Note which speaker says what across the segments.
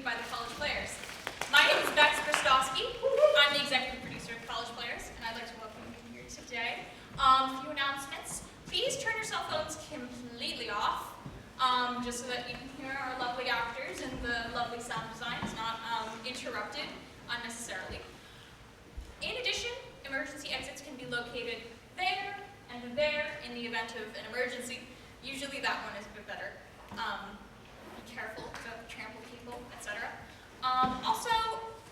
Speaker 1: by the college players. My name is Bex Bristowski. I'm the executive producer of College Players, and I'd like to welcome you here today. A few announcements. Please turn your cell phones completely off, just so that you can hear our lovely actors and the lovely sound design is not interrupted unnecessarily. In addition, emergency exits can be located there and there in the event of an emergency. Usually that one is a bit better. Be careful, don't trample people, etc. Also,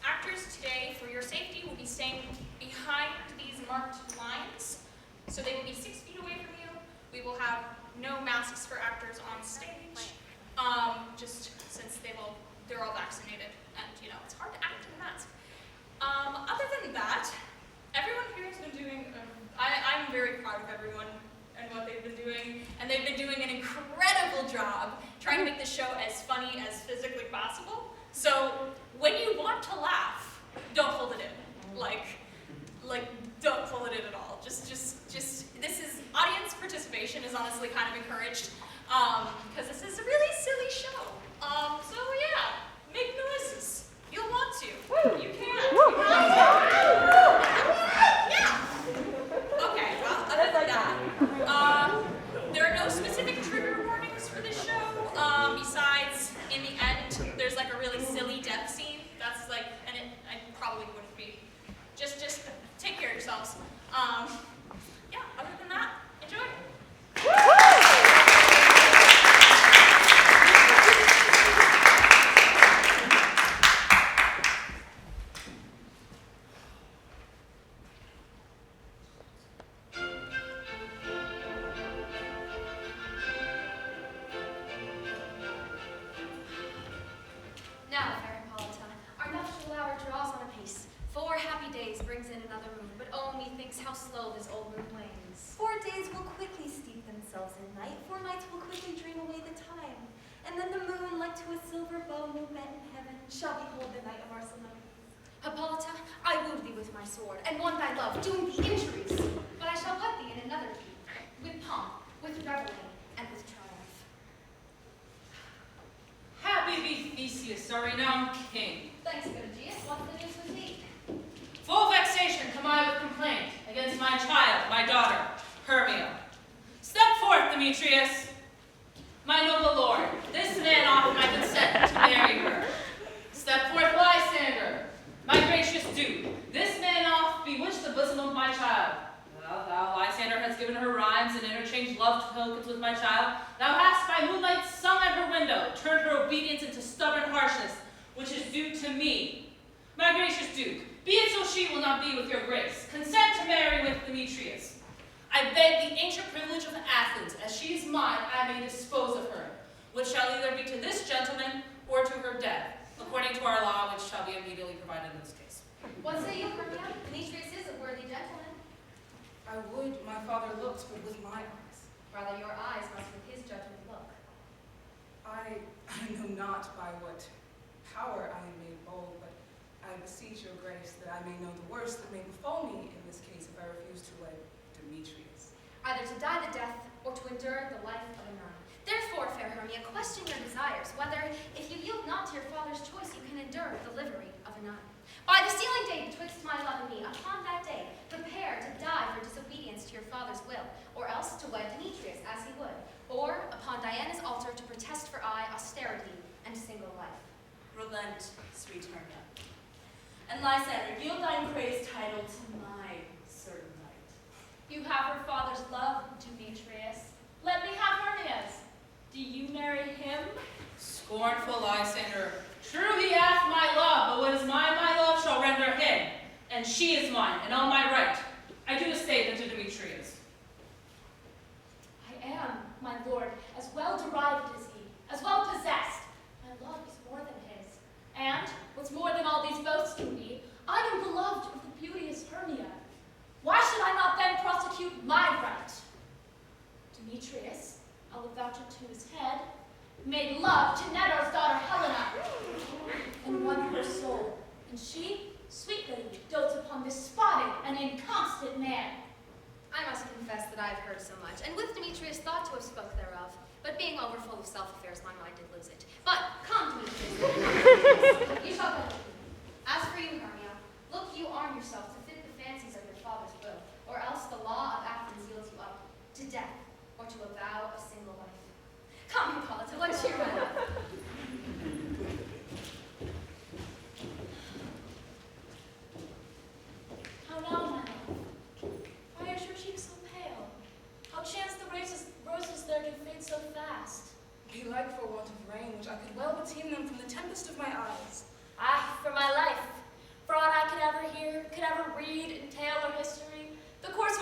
Speaker 1: actors today, for your safety, will be staying behind these marked lines. So they will be 6 feet away from you. We will have no masks for actors on stage, just since they're all vaccinated, and it's hard to act in a mask. Other than that, everyone here has been doing, I'm very proud of everyone and what they've been doing, and they've been doing an incredible job trying to make the show as funny as physically possible. So when you want to laugh, don't hold it in. Like don't hold it in at all. Just this is audience participation is honestly kind of encouraged, because this is a really silly show. So yeah, make noises. You'll want to. You can. Yeah. Okay. Well, other than that, there are no specific trigger warnings for this show. Besides, in the end, there's like a really silly death scene. That's like, and I probably wouldn't be. Just take care of yourselves. Yeah. Other than that, enjoy.
Speaker 2: Now, fair Hippolyta, our nuptial hour draws on apace. 4 happy days brings in another moon, but oh, methinks how slow this old moon wanes.
Speaker 3: 4 days will quickly steep themselves in night, 4 nights will quickly dream away the time. And then the moon, like to a silver bow, no met in heaven, shall behold the night of our solemnity.
Speaker 2: Hippolyta, I wooed thee with my sword, and won thy love, doing thee injuries. But I shall wed thee in another deed, with pomp, with revelry, and with triumph.
Speaker 4: Happy be Theseus, our renowned king.
Speaker 2: Thanks, good Aegeus. What's the news with thee?
Speaker 4: Full vexation come I with complaint against my child, my daughter, Hermia. Step forth, Demetrius. My noble lord, this man offered my consent to marry her. Step forth, Lysander, my gracious duke. This man oft bewitched the bosom of my child. Thou, Lysander, hast given her rhymes and interchanged love tokens with my child. Thou hast by moonlight sung at her window, turned her obedience into stubborn harshness, which is due to me. My gracious duke, be it so she will not be with your grace. Consent to marry with Demetrius. I beg the ancient privilege of Athens, as she is mine, I may dispose of her, which shall either be to this gentleman or to her death, according to our law, which shall be immediately provided in this case.
Speaker 2: What say you, Hermia? Demetrius is a worthy gentleman.
Speaker 5: I would my father looked, but with my eyes.
Speaker 2: Rather, your eyes must with his judgment look.
Speaker 5: I know not by what power I am made bold, but I beseech your grace that I may know the worst that may befall me in this case if I refuse to wed Demetrius.
Speaker 2: Either to die the death, or to endure the life of a nun. Therefore, fair Hermia, question your desires, whether, if you yield not to your father's choice, you can endure the livery of a nun. By the sealing day betwixt my love and me, upon that day, prepare to die for disobedience to your father's will, or else to wed Demetrius as he would, or upon Diana's altar to protest for aye austerity and single life.
Speaker 6: Relent, sweet Hermia, and Lysander, yield thine praise title to my certain right.
Speaker 7: You have her father's love, Demetrius. Let me have Hermia's. Do you marry him?
Speaker 4: Scornful Lysander, true he hath my love, but what is mine, my love, shall render him, and she is mine, and all my right. I do estate unto Demetrius.
Speaker 7: I am, my lord, as well derived as he, as well possessed. My love is more than his. And, what's more than all these boasts can be, I am beloved of the beauteous Hermia. Why should I not then prosecute my right? Demetrius, I'll vouch it to his head, made love to Nedor's daughter Helena, and won her soul. And she, sweet lady, dotes upon this spotted and inconstant man.
Speaker 2: I must confess that I have heard so much, and with Demetrius thought to have spoke thereof, but being overfull of self-affairs, my mind did lose it.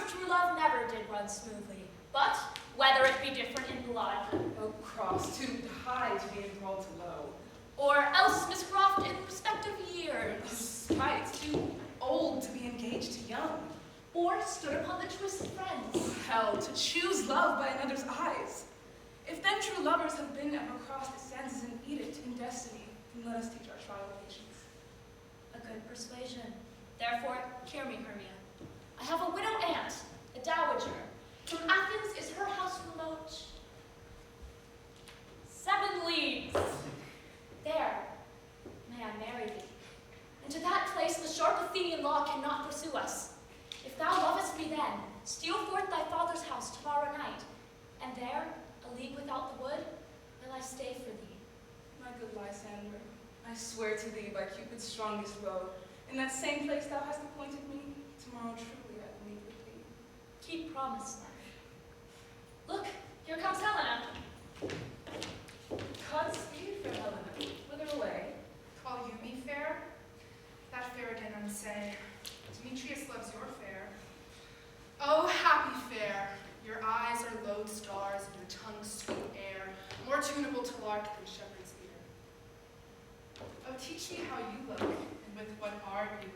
Speaker 7: true love never did run smoothly, but whether it be different in blood,
Speaker 5: Oh, cross, too high to be enthralled to low.
Speaker 7: or else miscroft in respect of years,
Speaker 5: Spite, too old to be engaged to young.
Speaker 7: or stood upon the choice of friends.
Speaker 5: Hell, to choose love by another's eyes. If then true lovers have been ever crossed, it stands as an edict in destiny, then let us teach our trial of patience.
Speaker 7: A good persuasion. Therefore, hear me, Hermia. I have a widow aunt, a dowager. From Athens is her house remote 7 leagues. There may I marry thee. And to that place the sharp Athenian law cannot pursue us. If thou lovest me then, steal forth thy father's house tomorrow night, and there, a league without the wood, will I stay for thee.
Speaker 5: My good Lysander, I swear to thee by Cupid's strongest bow, in that same place thou hast appointed me, tomorrow truly I will meet with thee.
Speaker 7: Keep promise, then. Look, here comes Helena.
Speaker 5: Godspeed, fair Helena. Whither away?
Speaker 8: Call you me fair? That fair again unsay. Demetrius loves your fair. Oh, happy fair! Your eyes are lodestars and your tongue sweet air, more tunable to lark than shepherd's ear. Oh, teach me how you look, and with what art you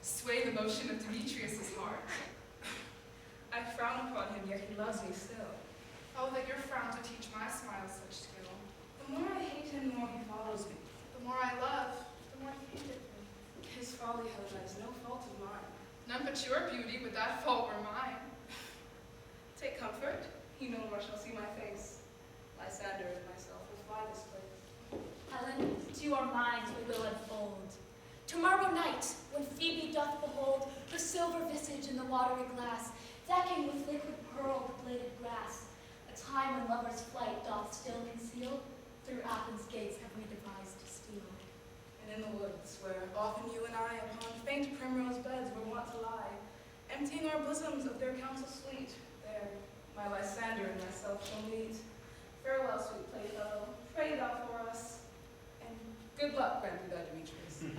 Speaker 8: sway the motion of Demetrius's heart.
Speaker 5: I frown upon him, yet he loves me still.
Speaker 8: Oh, that your frowns would teach my smiles such skill.
Speaker 5: The more I hate him, the more he follows me.
Speaker 8: The more I love, the more he hateth me.
Speaker 5: His folly, Helena, is no fault of mine.
Speaker 8: None but your beauty would that fault were mine.
Speaker 5: Take comfort, he no more shall see my face. Lysander and myself will fly this place.
Speaker 7: Helen, to your minds we will unfold. Tomorrow night, when Phoebe doth behold her silver visage in the watery glass, decking with liquid pearl the bladed grass, a time when lovers' flight doth still conceal, through Athens' gates have we devised to steal.
Speaker 5: And in the woods, where often you and I upon faint primrose beds were wont to lie, emptying our bosoms of their counsel sweet, there my Lysander and myself shall meet. Farewell, sweet playfellow, pray thou for us, and good luck, grant thee thy Demetrius. Keep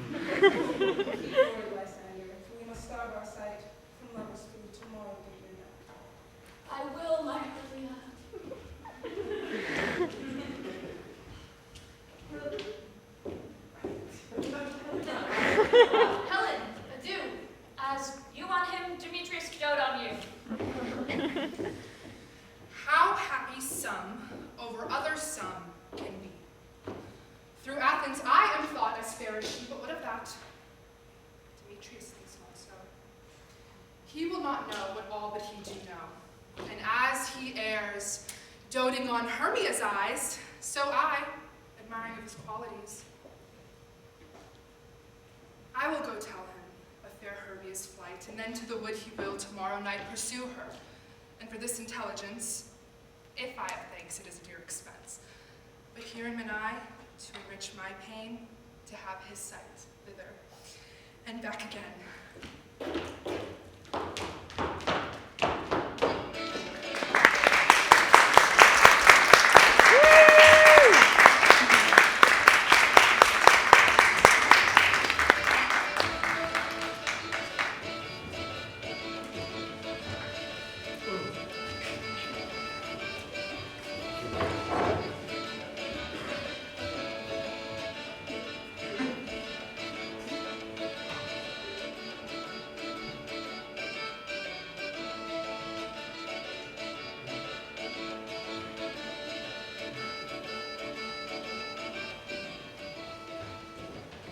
Speaker 5: forward, Lysander, for we must starve our sight from lovers' food tomorrow at midnight.
Speaker 7: I will, my Hermia. Helen, adieu. As you on him, Demetrius dote on you.
Speaker 8: How happy some over other some can be. Through Athens I am thought as fair as she, but what of that? Demetrius thinks not so. He will not know what all that he do know. And as he errs, doting on Hermia's eyes, so I, admiring of his qualities. I will go tell him of fair Hermia's flight, and then to the wood he will tomorrow night pursue her. And for this intelligence, if I have thanks, it is a dear expense. But here am I, to enrich my pain, to have his sight thither, and back again.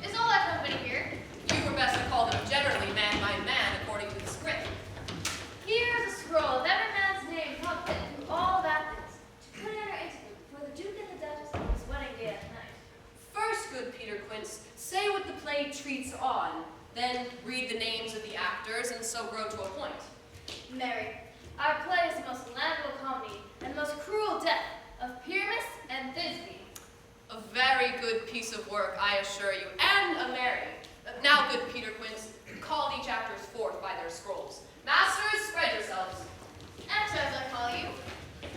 Speaker 2: Is all that company here?
Speaker 6: You were best to call them generally man by man according to the script.
Speaker 2: Here's a scroll of every man's name pumped into all of Athens, to put in our interlude for the Duke and the Duchess on his wedding day at night.
Speaker 6: First, good Peter Quince, say what the play treats on, then read the names of the actors, and so grow to a point.
Speaker 2: Mary, our play is the most lamentable comedy and the most cruel death of Pyramus and Thisbe.
Speaker 6: A very good piece of work, I assure you, and a merry. Now, good Peter Quince, call each actors forth by their scrolls. Masters, spread yourselves.
Speaker 2: Enter, as I call you,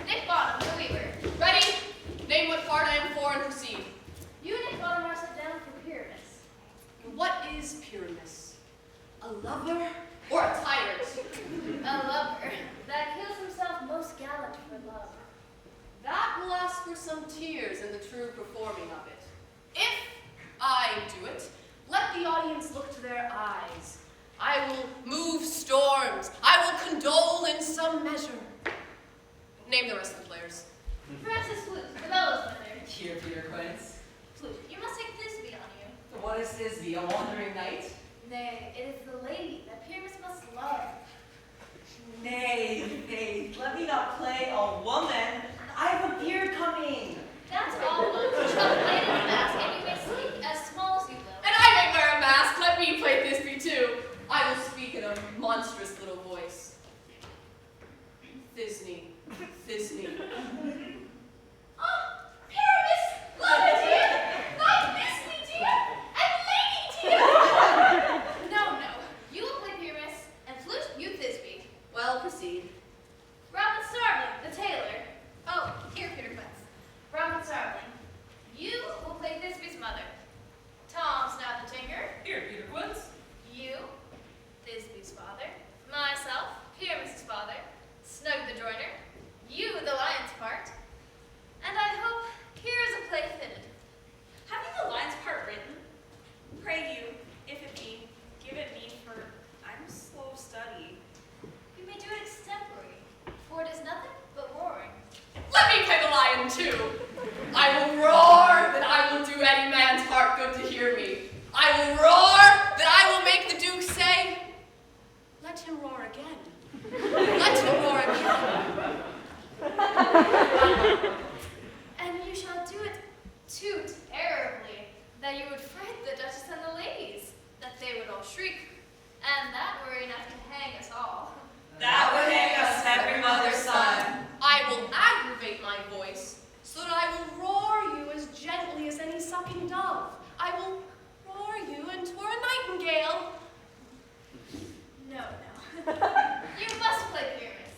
Speaker 2: Nick Bottom, the weaver.
Speaker 6: Ready? Name what part I am for and proceed.
Speaker 2: You, Nick Bottom, are set down for Pyramus.
Speaker 6: What is Pyramus? A lover? or a tyrant?
Speaker 2: A lover that kills himself most gallant for love.
Speaker 6: That will ask for some tears in the true performing of it. If I do it, let the audience look to their eyes. I will move storms. I will condole in some measure. Name the rest of the players.
Speaker 2: Francis Flute, the bellows mother.
Speaker 9: Here, Peter Quince.
Speaker 2: Flute, you must take Thisbe on you.
Speaker 9: What is Thisbe, a wandering knight?
Speaker 2: Nay, it is the lady that Pyramus must love.
Speaker 9: Nay, Faith, let me not play a woman. I have a beard coming.
Speaker 2: That's all one. You shall play it in a mask, and you may speak as small as you will.
Speaker 6: And I may wear a mask. Let me play Thisbe too. I will speak in a monstrous little voice. Thisbe, Thisbe.
Speaker 2: Oh, Pyramus! Love it, dear! Like Thisbe, dear! And lady, dear! No, no. You will play Pyramus, and Flute, you Thisbe.
Speaker 6: Well, proceed.
Speaker 2: Robin Starling, the tailor. Oh, here, Peter Quince. Robin Starling, you will play Thisbe's mother. Tom Snout the tinker.
Speaker 4: Here, Peter Quince.
Speaker 2: You, Thisbe's father. Myself, Pyramus's father. Snug the joiner. You, the lion's part. And I hope here is a play fitted.
Speaker 1: Have you the lion's part written? Pray you, if it be, give it me, for I'm slow of study.
Speaker 2: You may do it extempore, for it is nothing but roaring.
Speaker 6: Let me play the lion too. I will roar that I will do any man's heart good to hear me. I will roar that I will make the Duke say, let him roar again. Let him roar again.
Speaker 2: And you shall do it too terribly, that you would fright the Duchess and the ladies, that they would all shriek, and that were enough to hang us all.
Speaker 9: That would hang us, every mother's son.
Speaker 6: I will aggravate my voice, so that I will roar you as gently as any sucking dove. I will roar you into a nightingale.
Speaker 2: No, no. You must play Pyramus,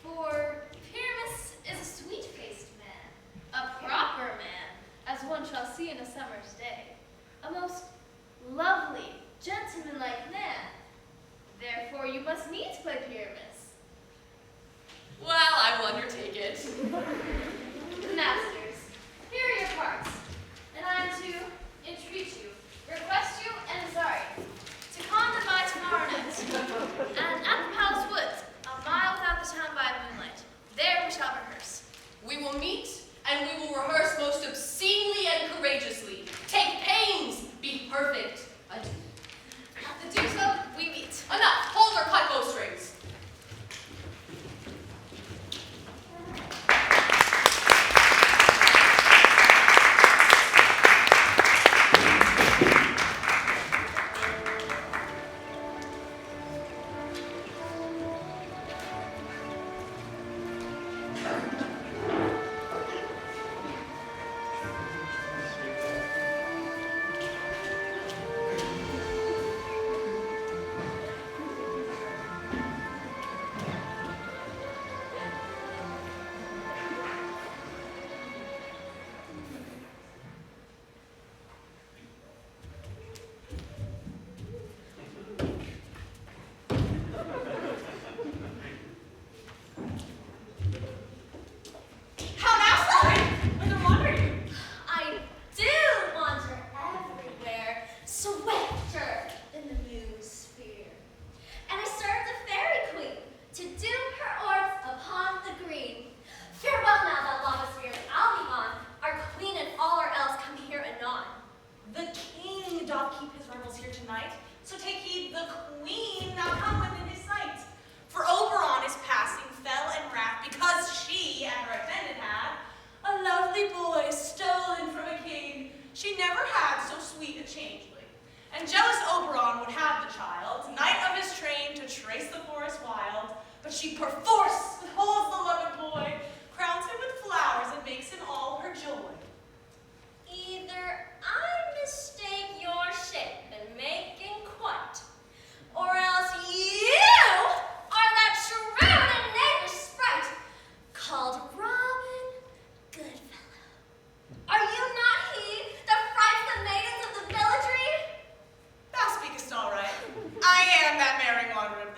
Speaker 2: for Pyramus is a sweet-faced man, a proper man, as one shall see in a summer's day, a most lovely, gentlemanlike man. Therefore, you must needs play Pyramus.
Speaker 6: Well, I will undertake it.
Speaker 2: Masters, here are your parts, and I am to entreat you, request you, and desire you, to come to by tomorrow night, and at the palace woods, a mile without the town by moonlight. There we shall rehearse.
Speaker 6: We will meet, and we will rehearse most obscenely and courageously. Take pains, be perfect. Adieu.
Speaker 2: At the Duke's Oak, we meet.
Speaker 6: Enough, hold or cut bowstrings.
Speaker 1: She perforce holds the loved boy, crowns him with flowers, and makes him all her joy.
Speaker 2: Either I mistake your shape and making quite, or else you are that shrewd and knavish sprite called Robin Goodfellow. Are you not he that frights the maidens of the villagery?
Speaker 1: Thou speakest all right. I am that merry wanderer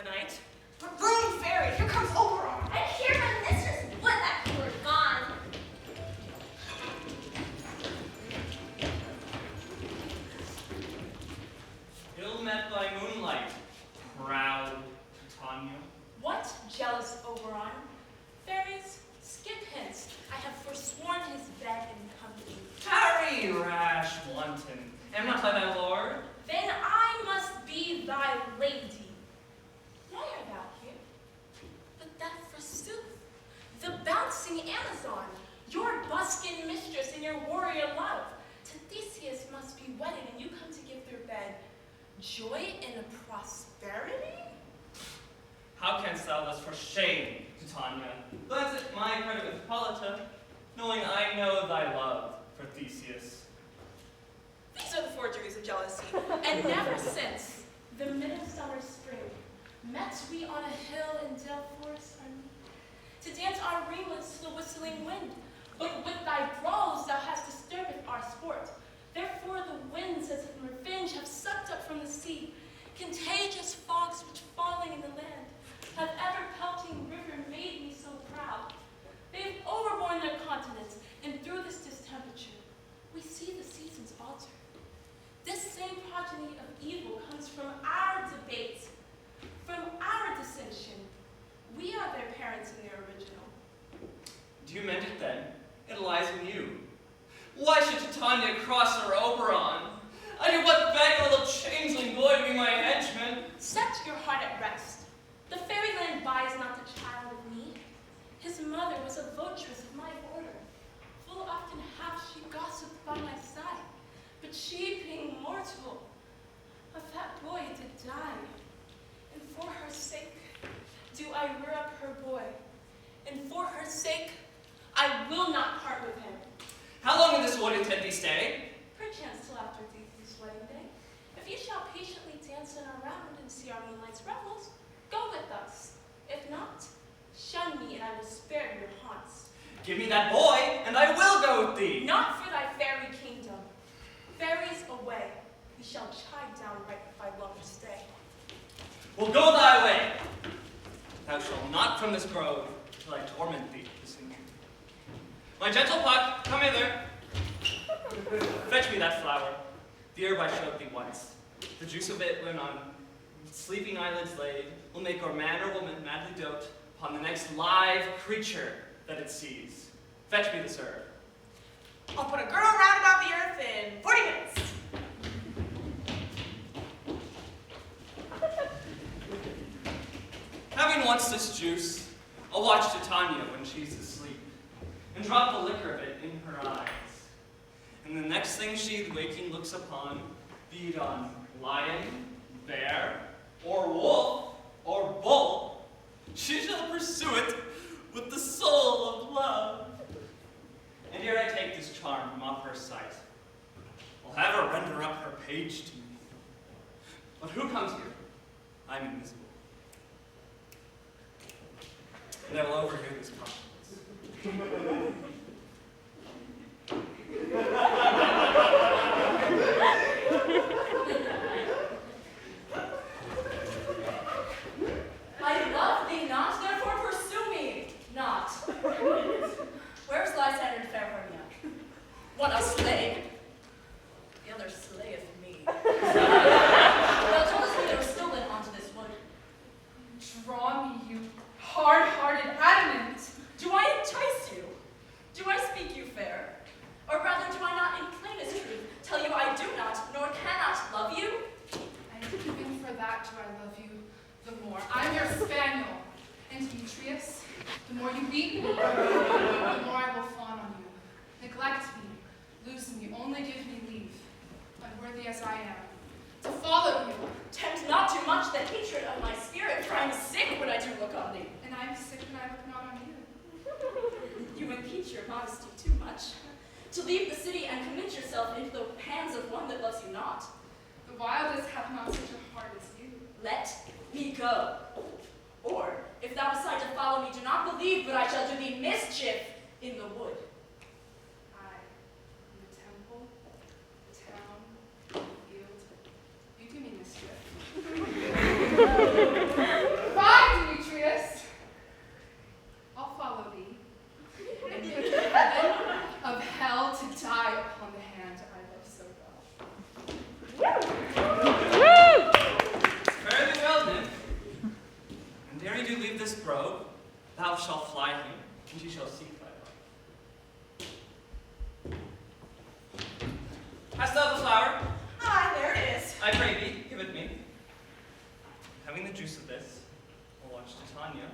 Speaker 10: Am not I thy lord?
Speaker 7: Then I must be thy lady. Why art thou here? But that forsooth, the bouncing Amazon, your buskin mistress and your warrior love, to Theseus must be wedded, and you come to give their bed joy and prosperity?
Speaker 10: How canst thou thus for shame, Titania? Glance at my credit with Hippolyta, knowing I know thy love for Theseus.
Speaker 7: These are the forgeries of jealousy, and never since the midsummer spring met we on a hill in Delphorus to dance our ringlets to the whistling wind. But with thy brawls thou hast disturbed our sport. Therefore the winds, as if revenge, have sucked up from the sea contagious fogs which, falling in the land, have ever-pelting river made me so proud. They have overborne their continents, and through this distemperature we see the seasons alter. This same progeny of evil comes from our debates, from our dissension. We are their parents in their original.
Speaker 10: Do you mend it then? It lies in you. Why should Titania cross her Oberon? I do but beg a little changeling boy to be my henchman.
Speaker 7: Set your heart at rest. The fairyland buys not the child of me. His mother was a votress of my order. Full often hath she gossiped by my side. But she, being mortal, of that boy did die. And for her sake do I rear up her boy. And for her sake I will not part with him.
Speaker 10: How long in this wood intend thee stay?
Speaker 7: Perchance till after Theseus' wedding day. If you shall patiently dance in our round and see our moonlight's revels, go with us. If not, shun me and I will spare your haunts.
Speaker 10: Give me that boy, and I will go with thee.
Speaker 7: Not for thy fairy kingdom. Fairies away, we shall chide down right with thy longer stay.
Speaker 10: Well, go thy way. Thou shalt not from this grove till I torment thee this evening. My gentle Puck, come hither. Fetch me that flower. The herb I showed thee once. The juice of it, when on sleeping eyelids laid, will make our man or woman madly dote upon the next live creature that it sees. Fetch me this herb.
Speaker 7: I'll put a girdle round about the earth in 40 minutes.
Speaker 10: Having once this juice, I'll watch Titania when she's asleep, and drop the liquor of it in her eyes. And the next thing she waking looks upon, be it on lion, bear, or wolf, or bull, she shall pursue it with the soul of love. And here I take this charm from off her sight. I'll have her render up her page to me. But who comes here? I'm invisible. And I will overhear this confidence.
Speaker 7: I love thee not, therefore pursue me not. Where's Lysander and fair Hermia? One a slave, the other slayeth me. Thou toldest me they were stolen onto this wood.
Speaker 8: Draw me, you hard-hearted adamant.
Speaker 7: Do I entice you? Do I speak you fair? Or rather, do I not in plainest truth tell you I do not, nor cannot love you?
Speaker 8: And even for that do I love you the more. I'm your spaniel. And Demetrius, the more you beat me, the more I will fawn on you. Neglect me, lose me, only give me leave, unworthy as I am, to follow you.
Speaker 7: Tempt not too much the hatred of my spirit, for I am sick when I do look on thee.
Speaker 8: And I am sick when I look not on you.
Speaker 7: You impeach your modesty too much. To leave the city and commit yourself into the hands of one that loves you not.
Speaker 8: The wildest hath not such a heart as you.
Speaker 7: Let me go. Or, if thou decide to follow me, do not believe but I shall do thee mischief in the wood.
Speaker 8: I, in the temple, the town, the field, you do me mischief. Fine, Demetrius. I'll follow thee, and put the heaven of hell to die upon the hand I love so well.
Speaker 10: Fare thee well, then. And ere you do leave this grove, thou shalt fly him, and he shall seek thy love. Titania,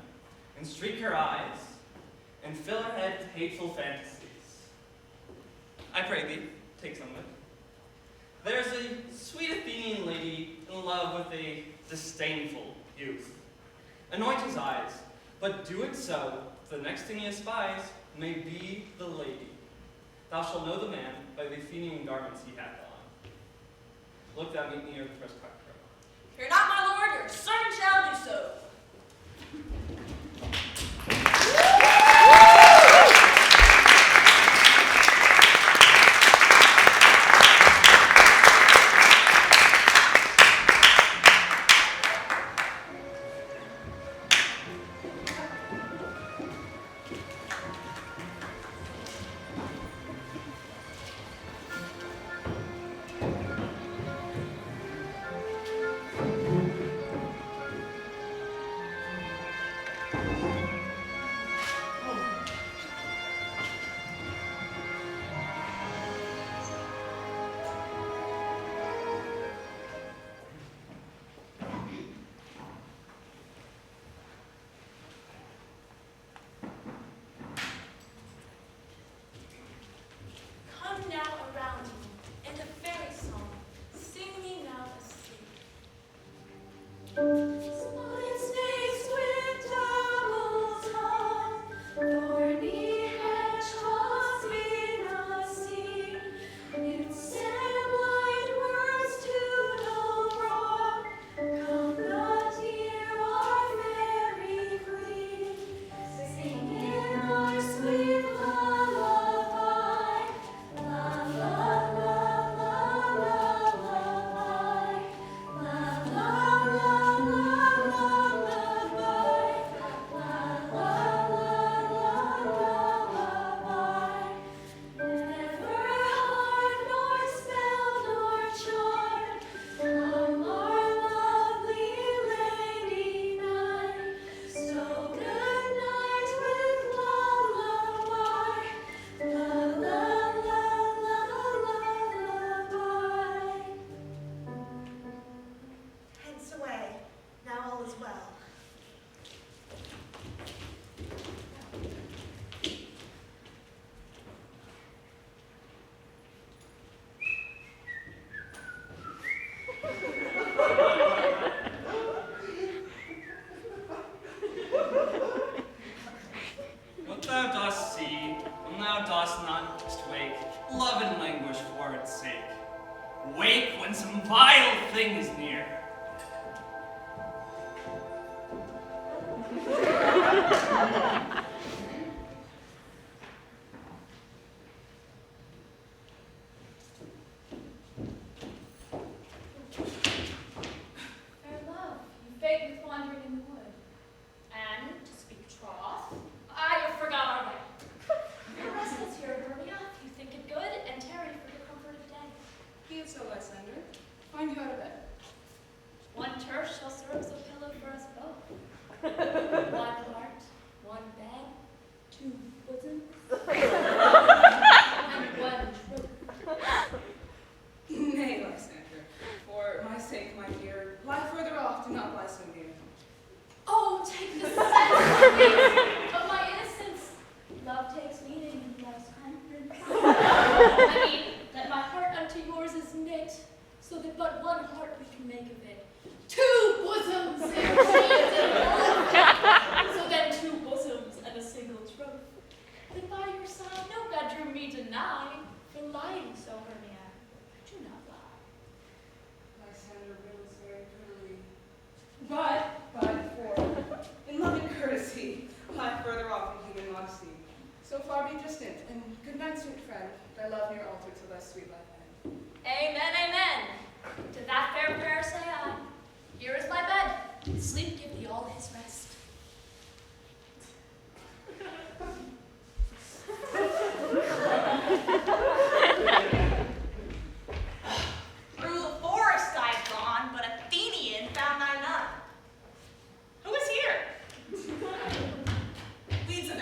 Speaker 10: and streak her eyes, and fill her head with hateful fantasies. I pray thee, take some of it. There's a sweet Athenian lady in love with a disdainful youth. Anoint his eyes, but do it so, the next thing he espies may be the lady. Thou shalt know the man by the Athenian garments he hath on. Look thou meet me ere the first cock crow.
Speaker 1: Fear not, my lord, your servant shall do so.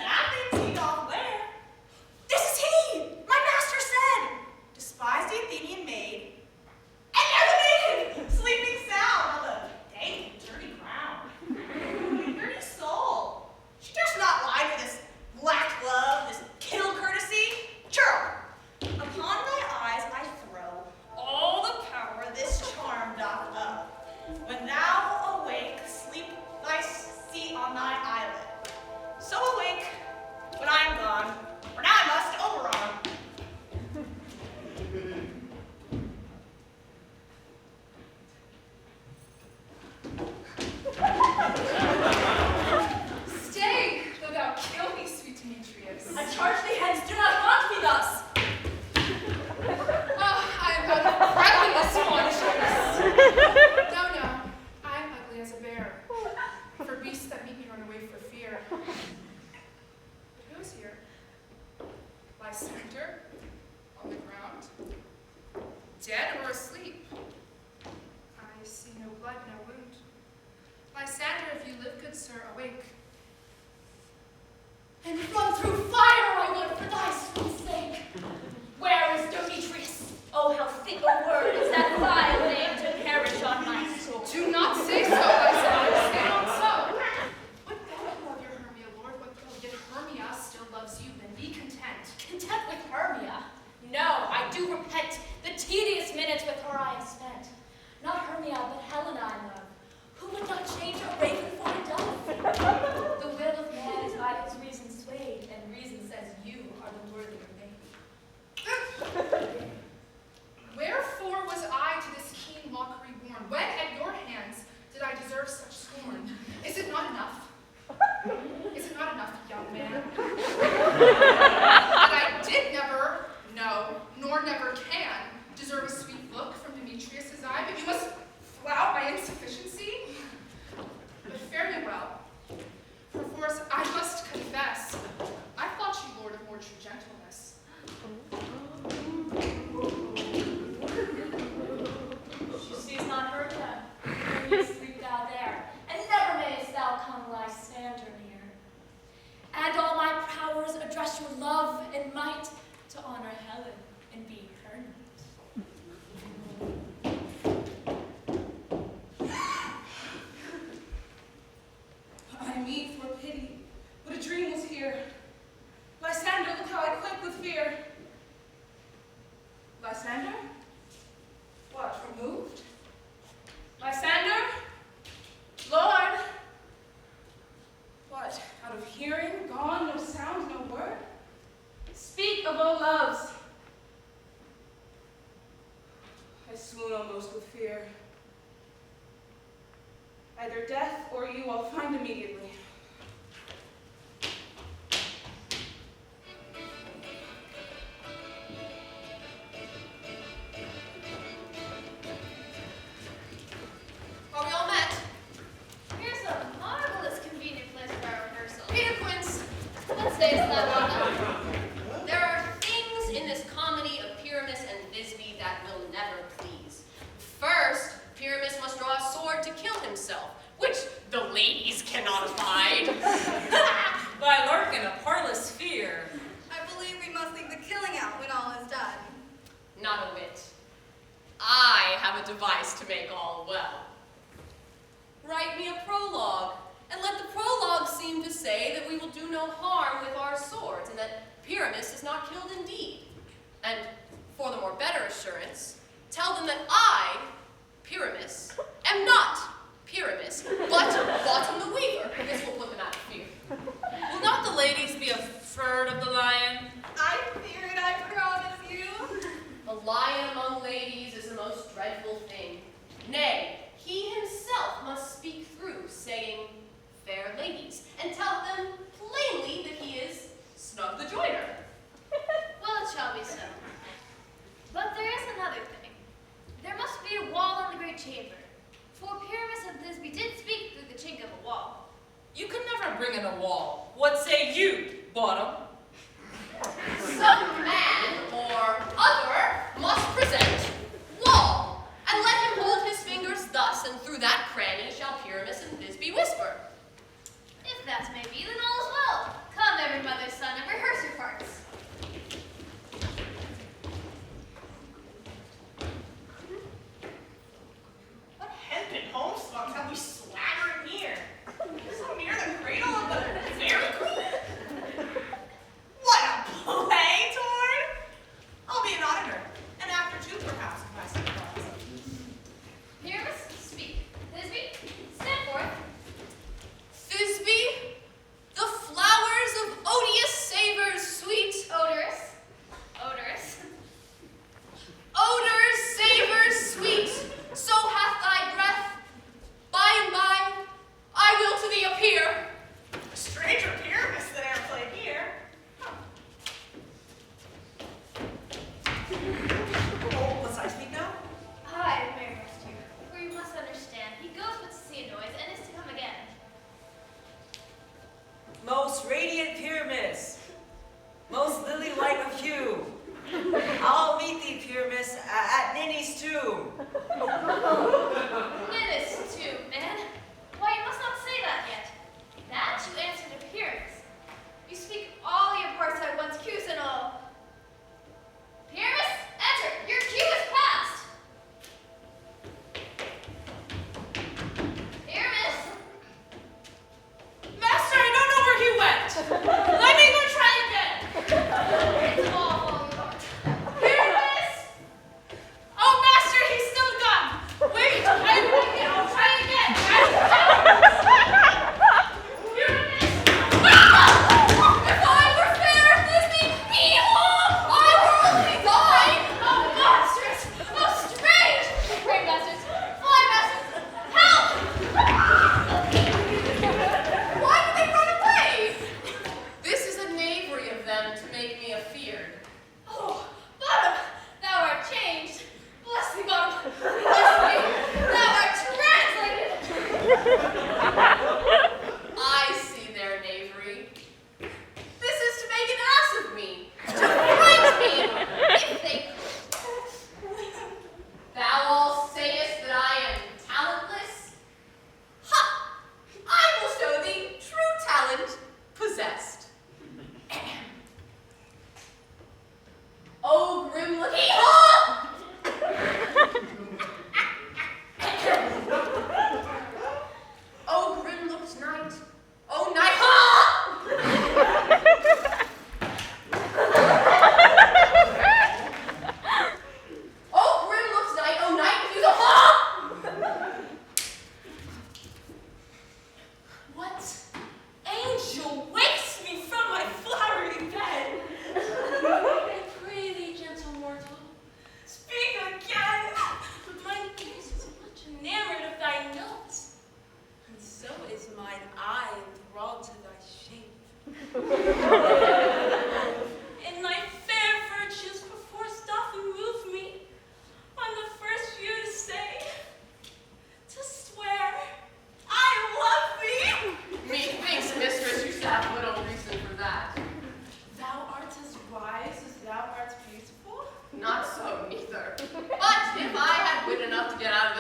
Speaker 1: Athens he doth wear. This is he, my master said. Despised he
Speaker 8: wake.
Speaker 7: And run through fire I would for thy sweet sake. Where is Demetrius?
Speaker 2: Oh, how thick a word is that vile name to perish on my soul.
Speaker 8: Do not say so, I said. Say not so. What though you love your Hermia, Lord? What though yet Hermia still loves you? Then be content.
Speaker 7: Content with Hermia? No, I do repent the tedious minutes with her I have spent. Not Hermia, but Helen I love. Who would not change a raven for a dove? The will of man is by his reason swayed, and reason says you are the worthier babe.
Speaker 8: Wherefore was I to this keen mockery born? When at your hands did I deserve such scorn? Is it not enough? Is it not enough, young man? That I did never know, nor never can, deserve a sweet look from Demetrius's eye, but you must flout my insufficiency? But fare me well. Perforce I must confess, I thought you lord of more true gentleness.
Speaker 7: She sees not Hermia. Hermia, sleep thou there, and never mayest thou come lie slander near. And all my powers address your love and might to honor Helen and be her knight.
Speaker 5: I mean for pity, what a dream was here. Lysander, look how I quake with fear. Lysander? What, removed? Lysander? Lord? What, out of hearing, gone, no sound, no word? Speak of all loves. I swoon almost with fear. Either death or you I'll find immediately.
Speaker 6: Are we all met?
Speaker 2: Here's a marvelous convenient place for our rehearsal.
Speaker 6: Peter Quince.
Speaker 2: What sayest thou, Wanda?
Speaker 6: There are things in this comedy of Pyramus and Thisbe that will never please. First, Pyramus must draw a sword to kill himself, which the ladies cannot abide.
Speaker 4: By lurk in a parlous fear.
Speaker 3: I believe we must leave the killing out when all is done.
Speaker 6: Not a whit. I have a device to make all well. Write me a prologue, and let the prologue seem to say that we will do no harm with our swords, and that Pyramus is not killed indeed. And for the more better assurance, tell them that I, Pyramus, am not Pyramus, but Bottom the Weaver. This will put them out of fear.
Speaker 4: Will not the ladies be afraid of the lion?
Speaker 3: I fear it, I promise you.
Speaker 6: A lion among ladies is a most dreadful thing. Nay, he himself must speak through, saying, fair ladies, and tell them plainly that he is Snug the Joiner.
Speaker 2: Well, it shall be so. But there is another thing. There must be a wall in the great chamber. For Pyramus and Thisbe did speak through the chink of a wall.
Speaker 4: You could never bring in a wall. What say you, Bottom?
Speaker 6: Some man or other must present wall, and let him hold his fingers thus, and through that cranny shall Pyramus and Thisbe whisper.
Speaker 2: If that may be, then all is well. Come, every mother's son, and rehearse your parts.
Speaker 11: What hempen homespuns have we swaggering here? So near the cradle of the Fairy Queen? What a play, Torn! I'll be an auditor, and after two, perhaps, if I see cause.
Speaker 2: Pyramus, speak. Thisbe, stand forth.
Speaker 6: Thisbe, the flowers of odious savors sweet.
Speaker 2: Odorous. Odorous.
Speaker 6: Odors, savors, sweet, so hath thy breath. By and by, I will to thee appear.
Speaker 11: Stranger Pyramus than e'er played here. Oh, must I speak now?
Speaker 2: Aye, very much too. For you must understand, he goes but to see a noise, and is to come again.
Speaker 9: Most radiant Pyramus, most lily-white of hue, I'll meet thee, Pyramus, at Ninny's tomb.
Speaker 2: Ninnis, too, man. Why, you must not say that yet. That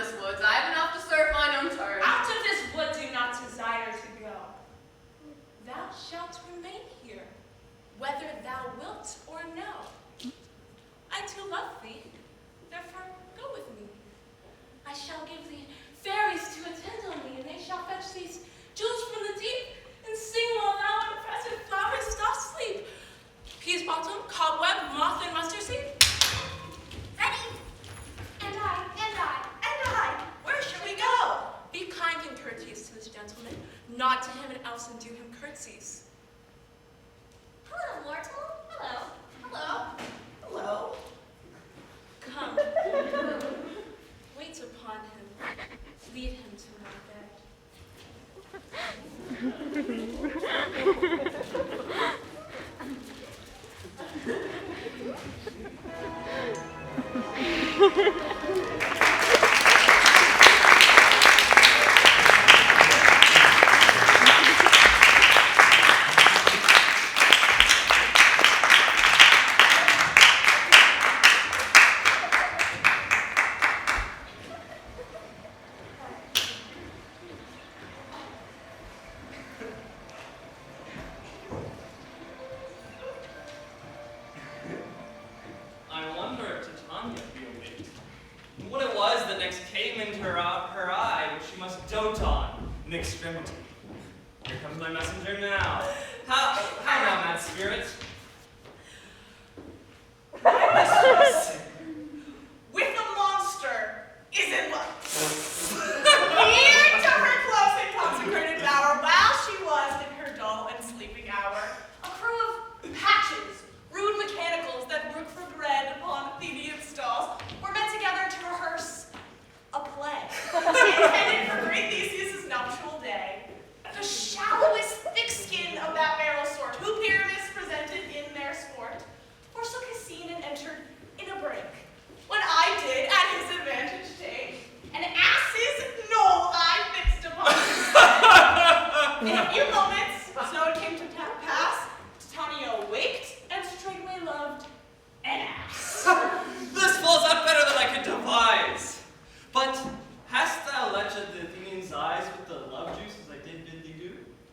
Speaker 6: this woods. I have enough to serve mine own turn.
Speaker 11: Out of this wood do not desire to go. Thou shalt remain here, whether thou wilt or no. I too love thee, therefore go with me. I shall give thee fairies to attend on thee, and they shall fetch these jewels from the deep, and sing while thou unpressed flowers dost sleep. Peas bottom, cobweb, moth, and mustard seed.
Speaker 3: Ready? And I.
Speaker 11: Where should we go? Be kind and courteous to this gentleman, nod to him and else and do him curtsies.
Speaker 3: Hello, mortal. Hello.
Speaker 11: Hello. Hello. Come. Wait upon him. Lead him to my
Speaker 10: I wonder if Titania be awake. And what it was that next came into her eye, which she must dote on in extremity. Here comes my messenger now. How now, mad spirit?
Speaker 11: My mistress, with a monster, is in love. Here to her close and consecrated bower, while she was in her dull and sleeping hour, a crew of patches, rude mechanicals that brook for bread upon Athenian stalls, were met together to rehearse a play intended for great Theseus' nuptial day. The shallowest thick skin of that barrel sort, who Pyramus presented in their sport, forsook his scene and entered in a break, when I did at his advantage take an ass's knoll I fixed upon his head. In a few moments, so it came to pass, Titania waked and straightway loved an ass.
Speaker 10: This falls out better than I could devise. But hast thou lechered the Athenian's eyes with the love juice as I did bid thee do?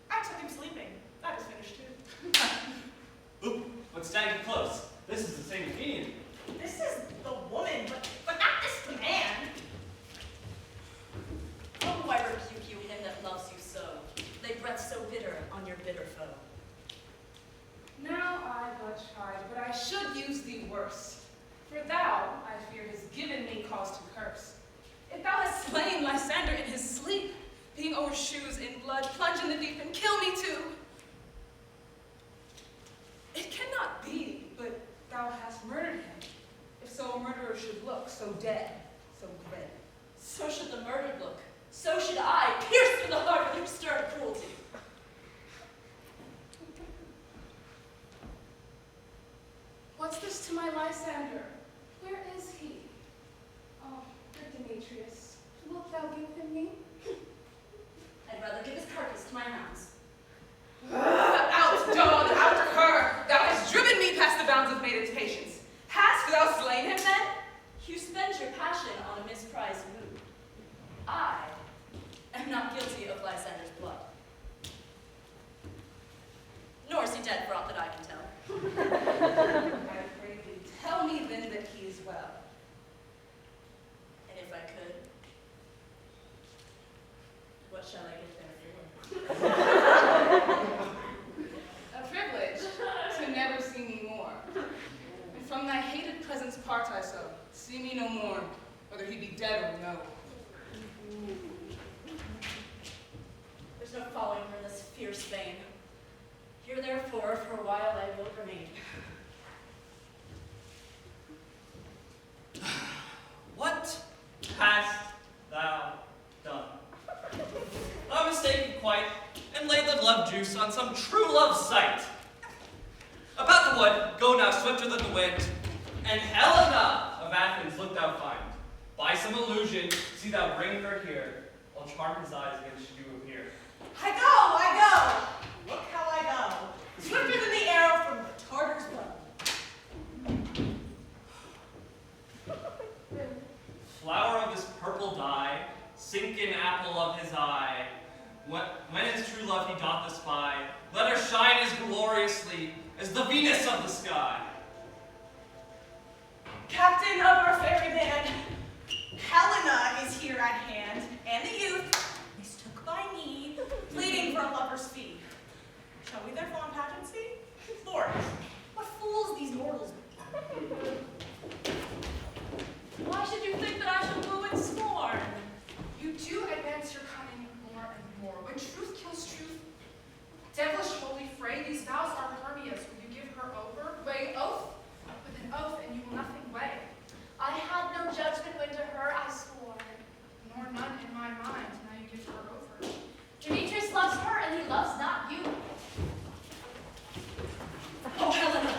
Speaker 11: I took him sleeping. That is finished too.
Speaker 10: Oop, but stand close. This is the same Athenian.
Speaker 11: This is the woman, but not this man.
Speaker 12: Oh, I rebuke you, him that loves you so. Thy breath so bitter on your bitter foe.
Speaker 5: Now I but tried, but I should use thee worse. For thou, I fear, hast given me cause to curse.
Speaker 11: If thou hast slain Lysander in his sleep, being o'er shoes in blood, plunge in the deep and kill me too. It cannot be, but
Speaker 5: Thou hast murdered him. If so a murderer should look, so dead, so grim.
Speaker 12: So should the murdered look. So should I, pierced through the heart with your stern cruelty.
Speaker 11: what's this to my Lysander? Where is he? Oh, good Demetrius, wilt thou give him me?
Speaker 12: I'd rather give his carcass to my hounds.
Speaker 5: Out, dog, out, cur! Thou hast driven me past the bounds of maiden's patience. Hast thou slain him then?
Speaker 12: You spend your passion on a misprized mood. I am not guilty of Lysander's blood. Nor is he dead for aught that I can tell.
Speaker 5: I pray thee, tell me then that he is well.
Speaker 12: And if I could, what shall I get there for?
Speaker 5: A privilege to never see me more. And from thy hated presence part I so. See me no more, whether he be dead or no.
Speaker 12: There's no following her in this fierce vein. Here therefore, for a while I will remain.
Speaker 10: What hast thou done? Thou mistaken quite, and laid the love juice on some true love sight. About the wood, go now swifter than the wind, and Helena of Athens look thou find. By some illusion, see thou bring her here, I'll charm his eyes against you appear.
Speaker 11: I go! Look how I go. Swifter than the arrow from the Tartar's bow.
Speaker 10: Flower of this purple dye, sinken apple of his eye. When his true love he doth espy, let her shine as gloriously as the Venus of the sky.
Speaker 11: Captain of our fairy band, Helena is here at hand, and the youth, mistook by me, pleading for a lover's fee. Shall we therefore on pageancy? Lord, what fools these mortals be!
Speaker 7: Why should you think that I shall woo and scorn?
Speaker 8: You do advance your cunning more and more. When truth kills truth, devilish holy fray, these vows are Hermia's. Will you give her over? Weigh oath with an oath, and you will nothing weigh.
Speaker 7: I had no judgment when to her I swore.
Speaker 8: Nor none in my mind, now you give her over.
Speaker 7: Demetrius loves her, and he loves not you. Oh, Helena!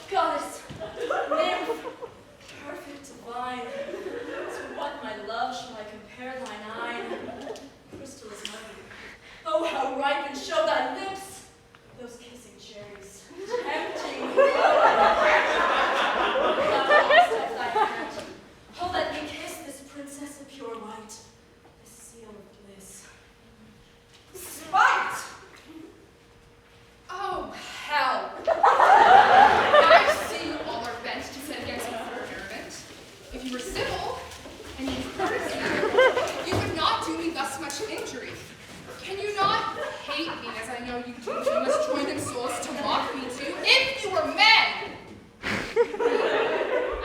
Speaker 7: Goddess! Nymph! Perfect divine! To what, my love, shall I compare thine eye? Crystal is money. Oh, how ripe and show thy lips! Those kissing cherries, tempting. Oh, let me kiss this princess of pure light, this seal of bliss.
Speaker 8: Spite! Oh, hell! I see you all are bent to set against me for arrogant. If you were civil and used courtesy, you would not do me thus much injury. Can you not hate me as I know you do? You must join in souls to mock me too, if you were men!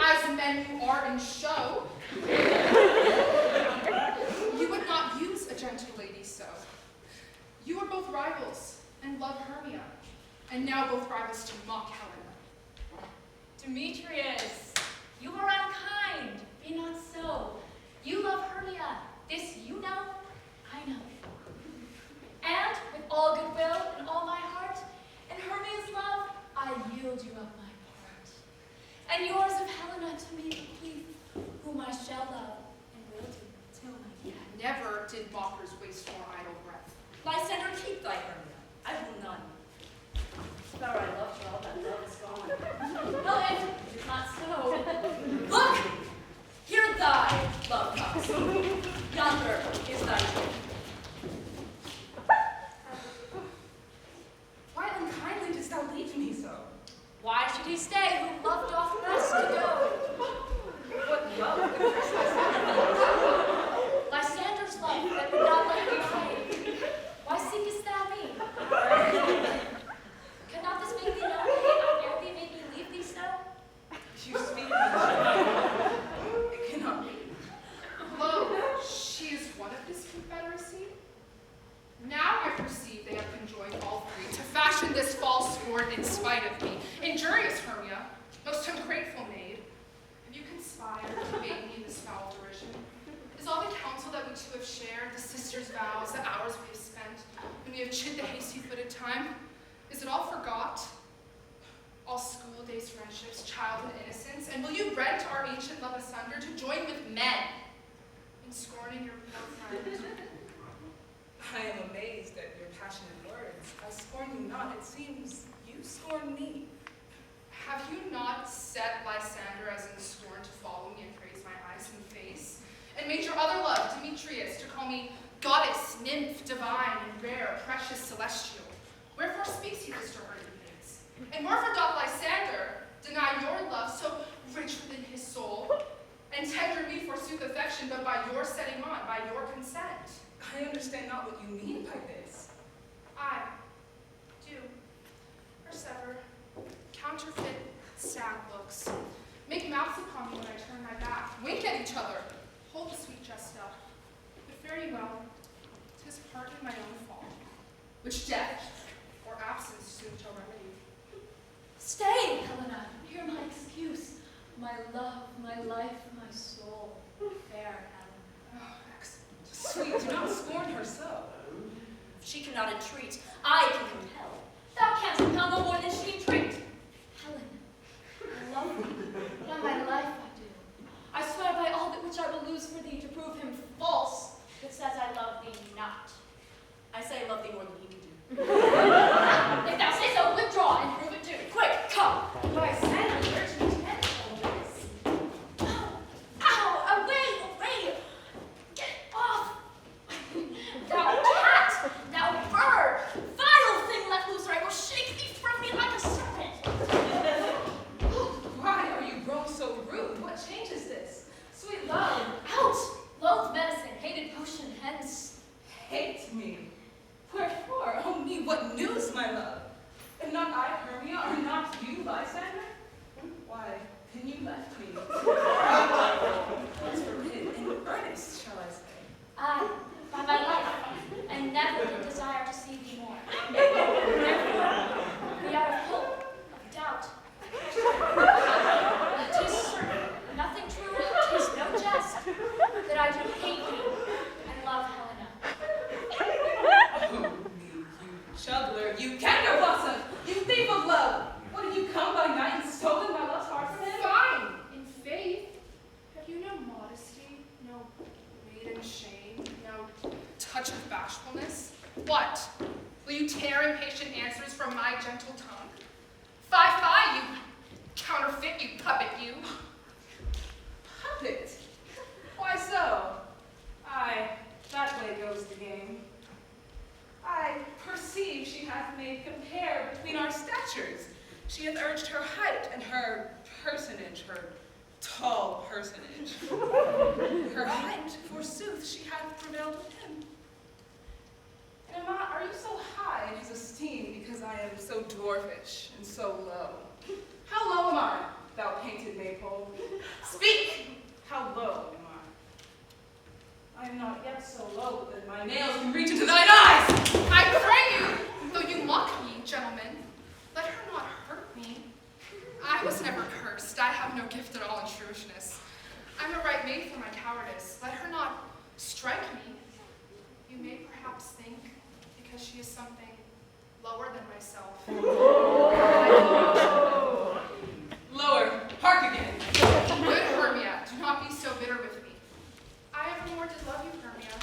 Speaker 8: As men you are in show, you would not use a gentle lady so. You are both rivals and love Hermia, and now both rivals to mock Helena.
Speaker 7: Demetrius, you are unkind. Be not so. You love Hermia. This you know, I know. And with all goodwill and all my heart, in Hermia's love, I yield you up my part. And yours of Helena to me bequeath, whom I shall love and will do till my death.
Speaker 8: Never did mockers waste more idle breath.
Speaker 12: Lysander, keep thy Hermia. I will none. If ever I loved her, all that love is gone.
Speaker 7: No, it is not so.
Speaker 12: Look! Here thy love comes. Yonder is thy joy.
Speaker 5: Why unkindly didst thou leave me so?
Speaker 7: Why should he stay whom love doth rest to go?
Speaker 5: What love?
Speaker 7: Lysander's love that would not let thee fade. Why seekest thou me? Cannot this make thee know the hate I bear thee made me leave thee so?
Speaker 5: You speak me. It cannot be.
Speaker 8: Lo, she is one of this confederacy? Now I perceive they have conjoined all three to fashion this false sport in spite of me. Injurious Hermia, most ungrateful maid, have you conspired to make me this foul derision? Is all the counsel that we two have shared, the sisters' vows, the hours we have spent, when we have chid the hasty-footed time, is it all forgot? All school days friendships, childhood innocence, and will you rent our ancient love asunder to join with men in scorning your poor friend?
Speaker 5: I am amazed at your passionate words. I scorn you not. It seems you scorn me.
Speaker 8: Have you not set Lysander as in scorn to follow me and praise my eyes and face? And made your other love, Demetrius, to call me goddess, nymph, divine, and rare, precious, celestial? Wherefore speaks he this to her in his? And wherefore doth Lysander deny your love so rich within his soul, and tender me forsooth affection, but by your setting on, by your consent?
Speaker 5: I understand not what you mean by this.
Speaker 8: I do persever counterfeit sad looks, make mouths upon me when I turn my back, wink at each other, hold the sweet jest up. But fare you well, 'tis partly my own fault, which death or absence soon shall remedy.
Speaker 7: Stay, Helena. Hear my excuse. My love, my life, my soul. Fair Helena.
Speaker 8: Oh, excellent.
Speaker 5: Sweet, do not scorn her so.
Speaker 12: If she cannot entreat, I can compel.
Speaker 7: Thou canst compel no more than she entreat. Helen, I love thee. By my life I do. I swear by all that which I will lose for thee to prove him false that says I love thee not.
Speaker 12: I say I love thee more than he can do.
Speaker 7: If thou say so, withdraw and prove it too.
Speaker 12: Quick, come!
Speaker 7: Lysander, urgent intent on this. Ow! Ow! Away! Away!
Speaker 8: bashfulness? What? Will you tear impatient answers from my gentle tongue? Fie, you counterfeit, you puppet, you.
Speaker 5: Puppet? Why so? Aye, that way goes the game. I perceive she hath made compare between our statures. She hath urged her height and her personage, her tall personage. Her height, forsooth, she hath prevailed with him. And are you so high in his esteem because I am so dwarfish and so low? How low am I, thou painted maypole? Speak! How low am I? I am not yet so low that my nails can reach into thine eyes!
Speaker 8: I pray you, though you mock me, gentlemen, let her not hurt me. I was never cursed. I have no gift at all in shrewishness. I'm a right maid for my cowardice. Let her not strike me. You may perhaps think, because she is something lower than myself.
Speaker 5: Lower, hark again.
Speaker 8: Good Hermia, do not be so bitter with me. I evermore did love you, Hermia.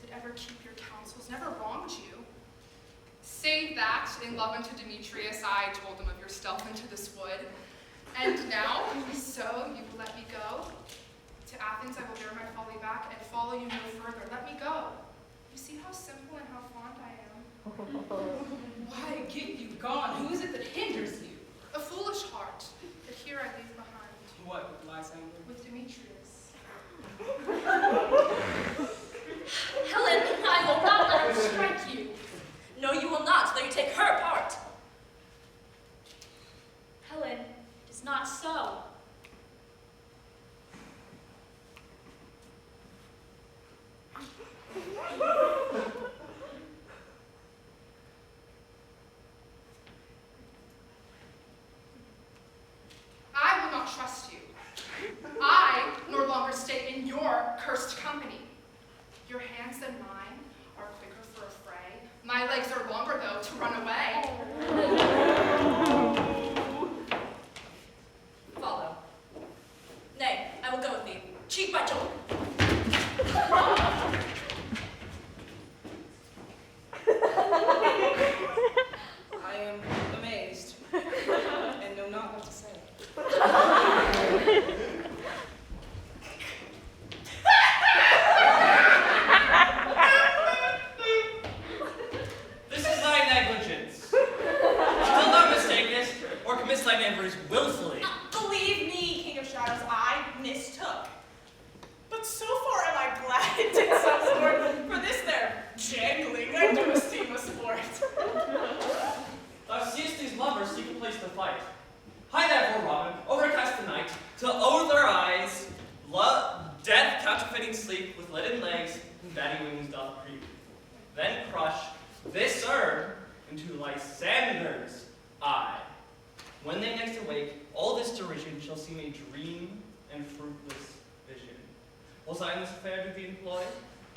Speaker 8: Did ever keep your counsels, never wronged you. Save that, in love unto Demetrius, I told him of your stealth into this wood. And now, so you will let me go? To Athens I will bear my folly back and follow you no further. Let me go. You see how simple and how fond I am.
Speaker 5: Why, get you gone. Who is it that hinders you?
Speaker 8: A foolish heart, that here I leave behind.
Speaker 5: What, with Lysander?
Speaker 8: With Demetrius.
Speaker 7: Helen, I will not let her strike you.
Speaker 12: No, you will not. Let you take her part.
Speaker 7: Helen, it is not so.
Speaker 8: I will not trust you. I no longer stay in your cursed company. Your hands than mine are quicker for a fray. My legs are longer, though, to run away.
Speaker 12: Follow. Nay, I will go with thee. Cheek by jolt.
Speaker 5: I am amazed and know not what to say.
Speaker 10: This is thy negligence. Still thou mistakest, or commits thine errors willfully.
Speaker 11: Believe me, King of Shadows, I mistook. But so far am I glad it did some sort, for this there jangling I do esteem a sport.
Speaker 10: Thou seest these lovers seek a place to fight. Hie therefore, Robin, overcast the night, till o'er their eyes death counterfeiting sleep with leaden legs and batty wings doth creep. Then crush this herb into Lysander's eye. When they next awake, all this derision shall seem a dream and fruitless vision. Whilst I in this affair do thee employ,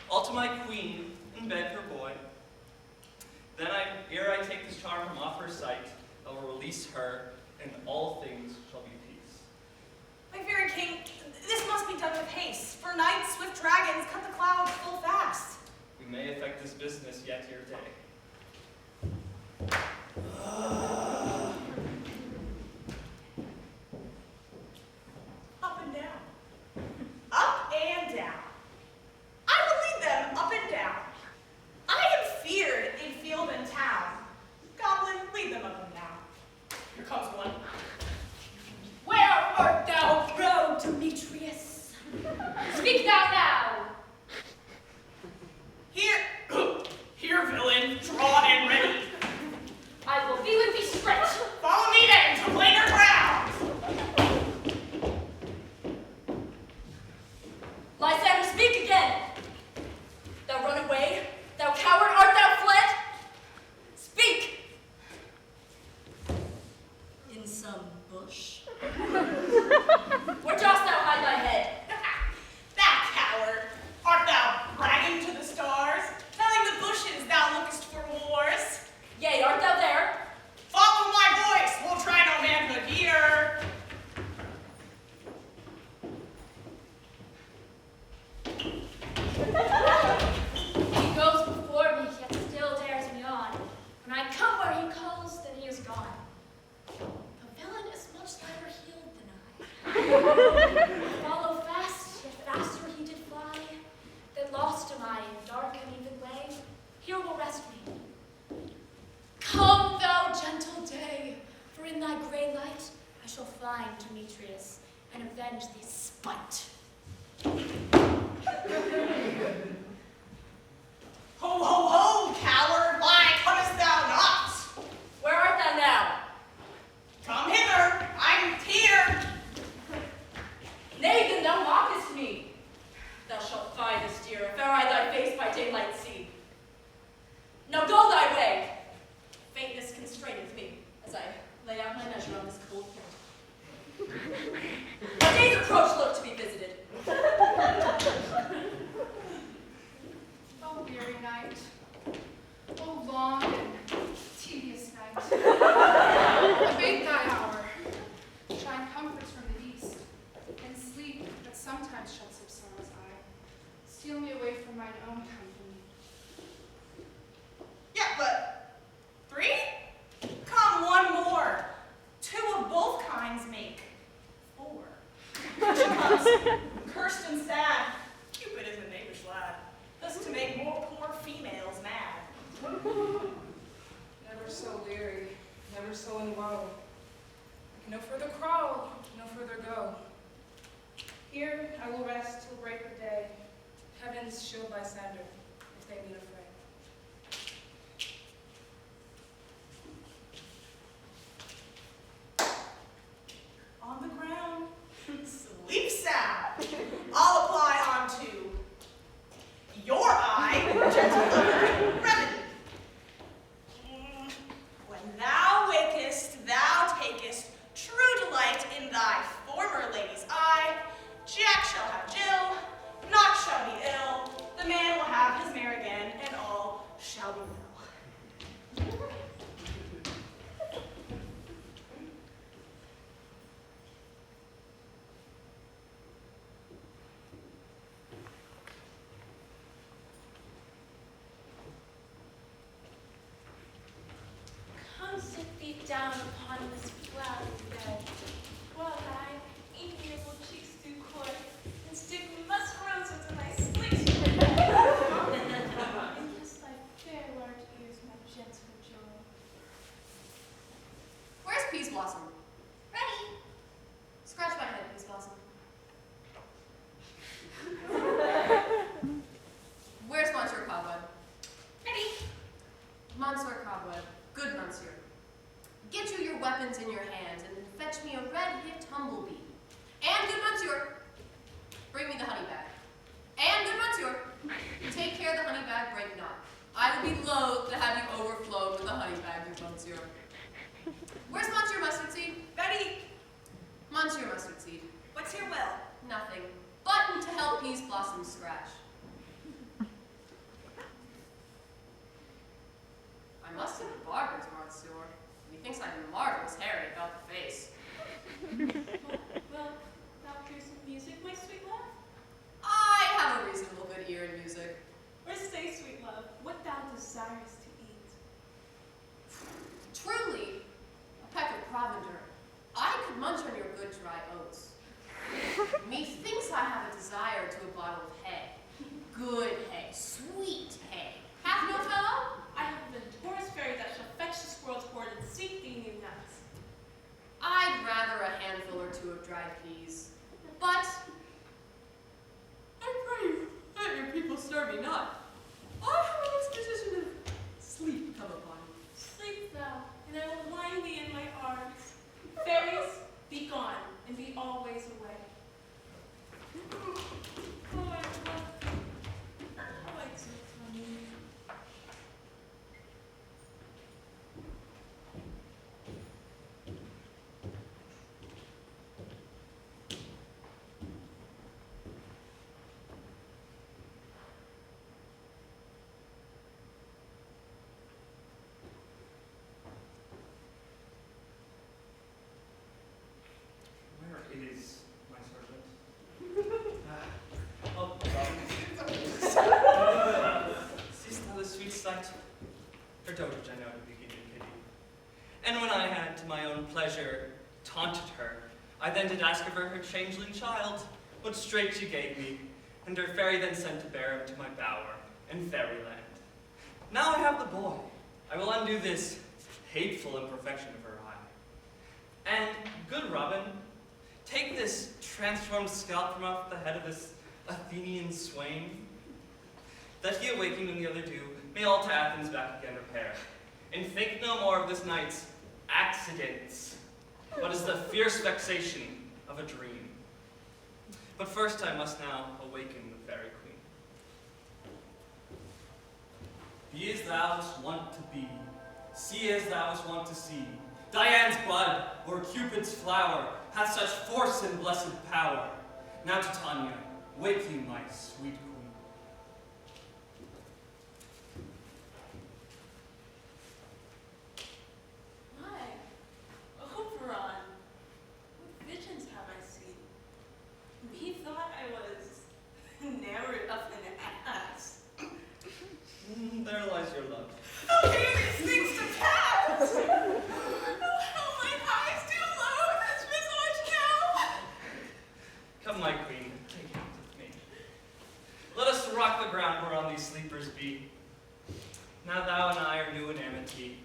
Speaker 10: all to my queen and beg her boy. Then ere I take this charm from off her sight, I will release her, and all things shall be peace.
Speaker 11: My very king, this must be done with haste, for night swift dragons cut the clouds full fast.
Speaker 10: We may effect this business yet ere day.
Speaker 11: Up and down. Up and down. I will lead them up and down. I am feared in field and town. Goblin, lead them up and down. Here comes one.
Speaker 7: Where art thou, proud Demetrius? Speak thou now.
Speaker 11: Here, here, villain, drawn and ready.
Speaker 7: I will be with thee find Demetrius and avenge this spite.
Speaker 11: Ho, ho, ho, coward! Why comest thou not?
Speaker 12: Where art thou now?
Speaker 11: Come hither! I'm here!
Speaker 12: Nay, then thou mockest me. Thou shalt find this dear, if e'er I thy face by daylight see. Now go thy way. Faintness constraineth me, as I lay out my measure on this cold hill. A day's approach look to be visited.
Speaker 8: Oh, weary night. Oh, long and tedious night. Abate thy hour. Shine comforts from the east, and sleep that sometimes shuts up sorrow's eye. Steal me away from mine own company.
Speaker 11: Yeah, but 3? Come, one more. 2 of both kinds make 4. She comes, cursed and sad. Cupid is a knavish lad, thus to make more poor females mad.
Speaker 5: Never so weary, never so in woe. I can no further crawl, no further go. Here I will rest till break of day. Heaven's shield by sander, if they be afraid.
Speaker 11: On the ground, sleep sound. I'll apply onto your eye, gentle remedy. When thou wakest, thou takest true delight in thy former lady's eye. Jack shall have Jill, naught shall be ill. The man will have his mare again, and all shall be well.
Speaker 3: Come sit thee down upon this flowery bed, while I, amiable cheeks do coy, and stick musk roses in thy slit. And kiss thy fair large ears, my gentle joy.
Speaker 6: Where's Peas Blossom?
Speaker 2: Ready?
Speaker 6: Scratch my head, Peas Blossom. Where's Monsieur Cobweb?
Speaker 2: Ready?
Speaker 6: Monsieur Cobweb, good Monsieur. Get you your weapons in your hands and fetch me a red-hipped humblebee. And good Monsieur, bring me the honey bag. And good Monsieur, take care the honey bag break not. I would be loath to have you overflow with the honey bag, good Monsieur. Where's Monsieur Mustard Seed?
Speaker 11: Betty,
Speaker 6: Monsieur Mustard Seed.
Speaker 11: what's your will?
Speaker 6: Nothing. Button to help Peas Blossom scratch. I must have the barber's, Monsieur. He thinks I'm marvelous hairy about the face.
Speaker 3: Well, thou hear some music, my sweet love?
Speaker 6: I have a reasonable good ear in music.
Speaker 3: Or say, sweet love, what thou desirest to eat.
Speaker 6: Truly, a peck of provender. I could munch on your good dry oats. Methinks I have a desire to a bottle of hay. Good hay, sweet hay. Hath no fellow?
Speaker 3: I have been Taurus fairy that shall fetch the squirrel's hoard and seek thee new nuts.
Speaker 6: I'd rather a handful or 2 of dried peas. But I pray you, that your people stir me not. I have an exposition of sleep come upon me.
Speaker 3: Sleep thou, and I will wind thee in my arms. Fairies, be gone, and be always away. Oh, I love thee. Oh, I do for me.
Speaker 10: Where is my servant? Oh, seest thou the sweet sight? Her dotage I know to be given pity. And when I had to my own pleasure taunted her, I then did ask of her her changeling child, what straight she gave me, and her fairy then sent to bear him to my bower in fairyland. Now I have the boy. I will undo this hateful imperfection of her eye. And, good Robin, take this transformed scalp from off the head of this Athenian swain, that he awaking in the other dew may all to Athens back again repair, and think no more of this night's accidents, but as the fierce vexation of a dream. But first I must now awaken the fairy queen. Be as thou wast wont to be, see as thou wast wont to see. Dian's bud, or Cupid's flower, hath such force and blessed power. Now, Titania, wake you, my sweet queen. There lies your love.
Speaker 11: How came these things to pass? Oh, how my eyes do load this visage now.
Speaker 10: Come, my queen, take hands with me. Let us rock the ground whereon these sleepers be. Now thou and I are new in amity.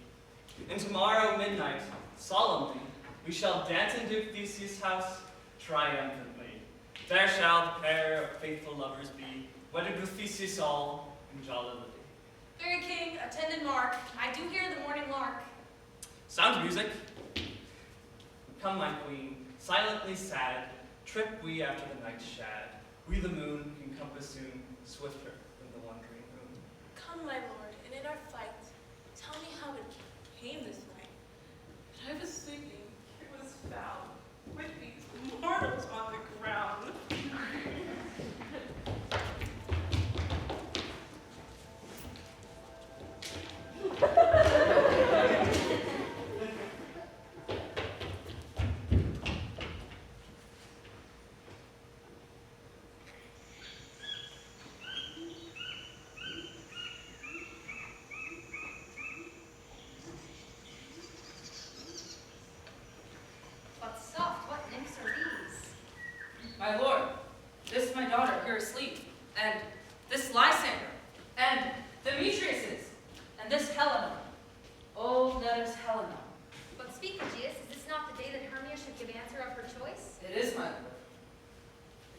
Speaker 10: And tomorrow midnight, solemnly, we shall dance in Duke Theseus' house triumphantly. There shall the pair of faithful lovers be, wedded with Theseus all in jollity.
Speaker 2: Fairy king, attendant mark, I do hear the morning lark.
Speaker 10: Sound music. Come, my queen, silently sad, trip we after the night's shad. We the moon can compass soon, swifter than the wandering moon.
Speaker 3: Come, my lord, and in our flight, tell me how it came this night. That I was sleeping, it was found, with these mortals on the ground.
Speaker 2: But soft, what nymphs are these?
Speaker 4: My lord, this my daughter here asleep, and this Lysander, and Demetrius's, and this Helena. Oh, that is Helena.
Speaker 2: But speak, Aegeus, is this not the day that Hermia should give answer of her choice?
Speaker 4: It is, my lord.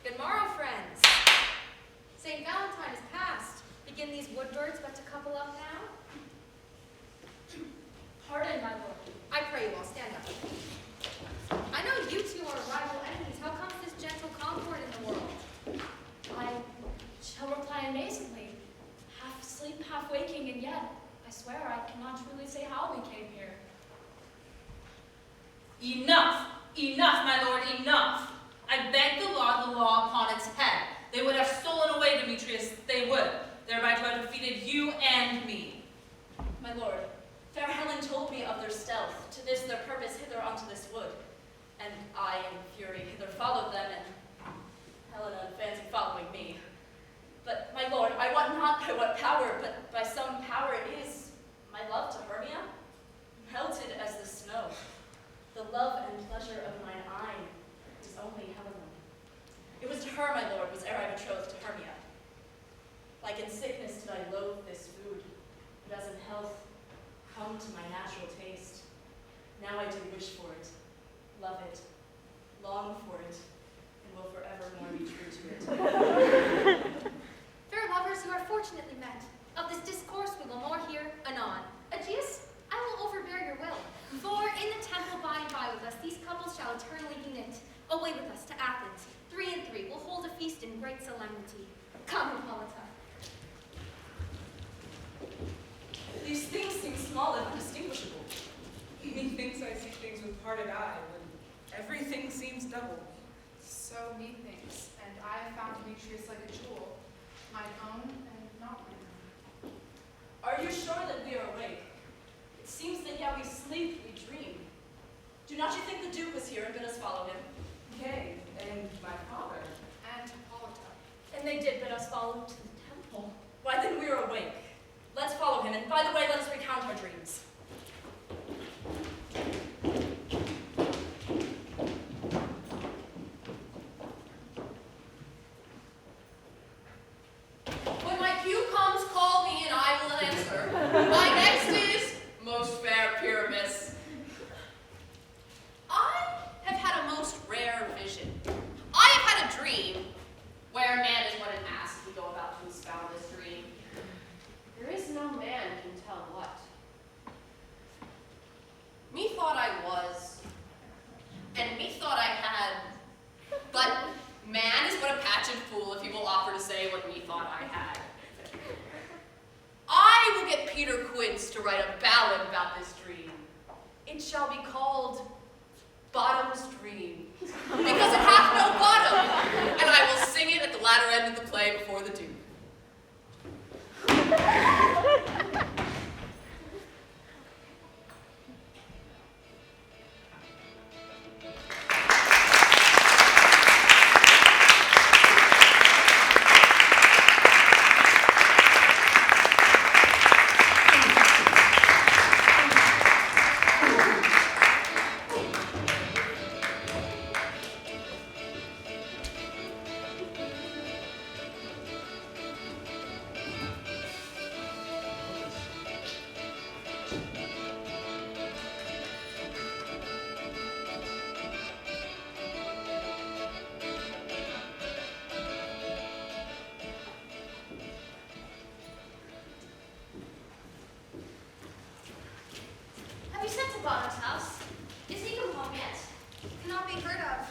Speaker 2: Good morrow, friends. St. Valentine is past. Begin these woodbirds but to couple up now?
Speaker 7: Pardon, my lord.
Speaker 2: I pray you all stand up. I know you two are rival enemies. How comes this gentle concord in the world?
Speaker 7: I shall reply amazingly. Half asleep, half waking, and yet, I swear I cannot truly say how we came here.
Speaker 4: Enough! Enough, my lord, enough! I beg the law upon its head. They would have stolen away Demetrius, they would, thereby to have defeated you and me.
Speaker 12: My lord, fair Helen told me of their stealth, to this their purpose hither unto this wood. And I, in fury, hither followed them, and Helena in fancy following me. But, my lord, I wot not by what power, but by some power it is my love to Hermia, melted as the snow. The love and pleasure of mine eye is only Helena. It was to her, my lord, was ere I betrothed to Hermia. Like in sickness did I loathe this food, but as in health, come to my natural taste. Now I do wish for it, love it, long for it, and will forevermore be true to it.
Speaker 2: Fair lovers, you are fortunately met. Of this discourse we will more hear anon. Aegeus, I will overbear your will. For in the temple by and by with us, these couples shall eternally be knit. Away with us to Athens. 3 and 3 will hold a feast in great solemnity. Come, Hippolyta.
Speaker 12: These things seem small and undistinguishable.
Speaker 5: Methinks I see things with parted eye, when everything seems double.
Speaker 8: So methinks, and I have found Demetrius like a jewel, mine own and not mine own.
Speaker 12: Are you sure that we are awake? It seems that yeah we sleep, we dream. Do not you think the Duke was here and bid us follow him?
Speaker 5: Yea, and my father.
Speaker 8: And Hippolyta.
Speaker 7: And they did bid us follow to the temple.
Speaker 12: Why then we are awake. Let's follow him, and by the way, let us recount our dreams.
Speaker 6: When my cue comes, call me and I will answer. My next is, most fair Pyramus. I I had. I will get Peter Quince to write a ballad about this dream. It shall be called Bottom's Dream, because it hath no bottom, and I will sing it at the latter end of the play before the Duke.
Speaker 2: Have you sent to Bottom's house? Is he come home yet? Cannot be heard of.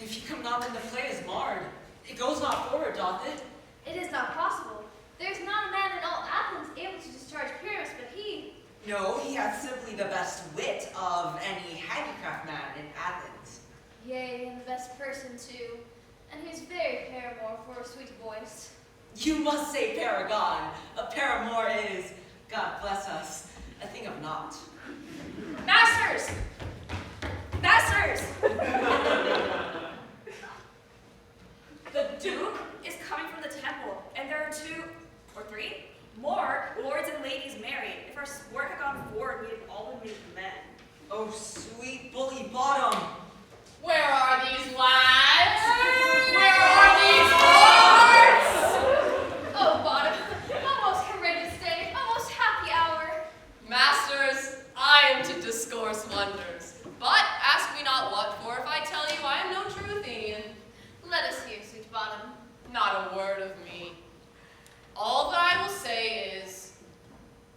Speaker 9: If he come not, then the play is marred. It goes not forward, doth it?
Speaker 2: It is not possible. There is not a man in all Athens able to discharge Pyrrhus, but he.
Speaker 9: No, he hath simply the best wit of any handicraft man in Athens.
Speaker 2: Yea, and the best person too. And he is very paramour for a sweet voice.
Speaker 9: You must say paragon. A paramour is, God bless us, a thing of naught.
Speaker 1: Masters! Masters! The Duke is coming from the temple, and there are 2 or 3 more lords and ladies married. If our work had gone forward, we had all been made men.
Speaker 9: Oh, sweet bully Bottom.
Speaker 6: Where are these lads?
Speaker 2: Where are these lords? Oh, Bottom, a most courageous day, a most happy hour.
Speaker 6: Masters, I am to discourse wonders. But ask me not what for, if I tell you I am no true Athenian.
Speaker 2: Let us hear, sweet Bottom.
Speaker 6: Not a word of me. All that I will say is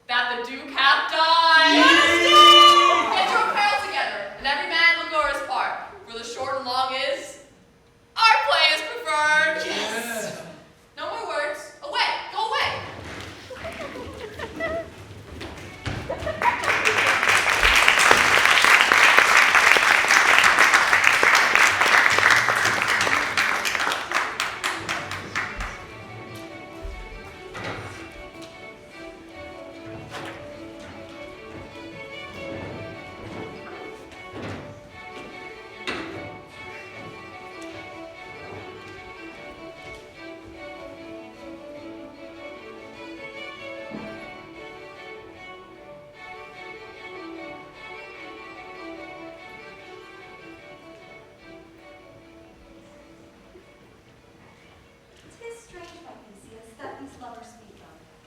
Speaker 6: that the Duke hath died. Get your apparel together, and every man will go his part. For the short and long is, our play is preferred.
Speaker 9: Yes.
Speaker 6: No more words. Away. Go away.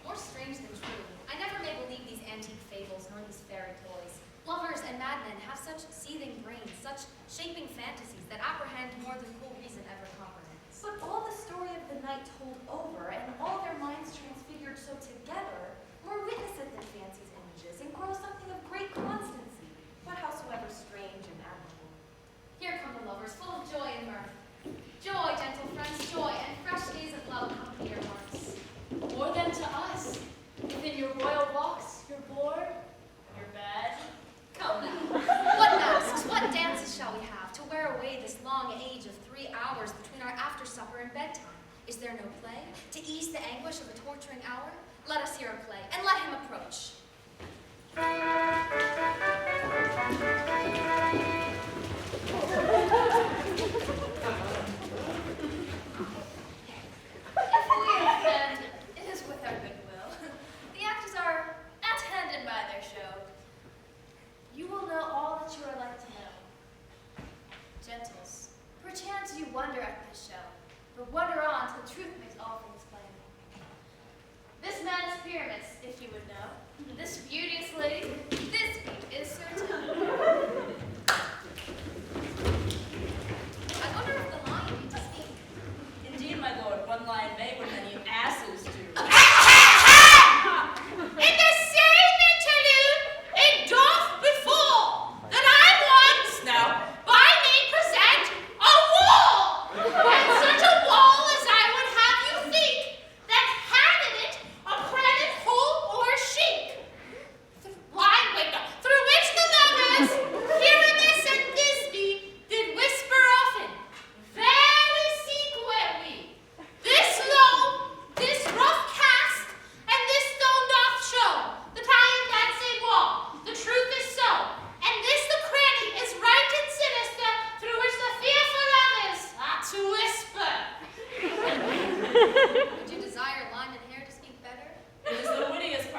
Speaker 2: More strange than true. I never may believe these antique fables nor these fairy toys. Lovers and madmen have such seething brains, such shaping fantasies that apprehend more than cool reason ever comprehends.
Speaker 7: But all the story of the night told over, and all their minds transfigured so together, more witnesseth than fancy's images, and grow something of great constancy, but howsoever strange and admirable.
Speaker 2: Here come the lovers, full of joy and mirth. Joy, gentle friends, joy, and fresh days of love accompany your hearts.
Speaker 7: More than to us, within your royal walks, your board, your bed.
Speaker 2: Come now. What masks, what dances shall we have to wear away this long age of 3 hours between our after supper and bedtime? Is there no play to ease the anguish of a torturing hour? Let us hear a play, and let him approach. If we offend, it is with our goodwill. The actors are attended by their show.
Speaker 7: You will know all that you are like to know.
Speaker 2: Gentles, perchance you wonder at this show, but wonder on till truth makes all things plain. This man is Pyramus, if you would know. This beauteous lady, this feat is certain.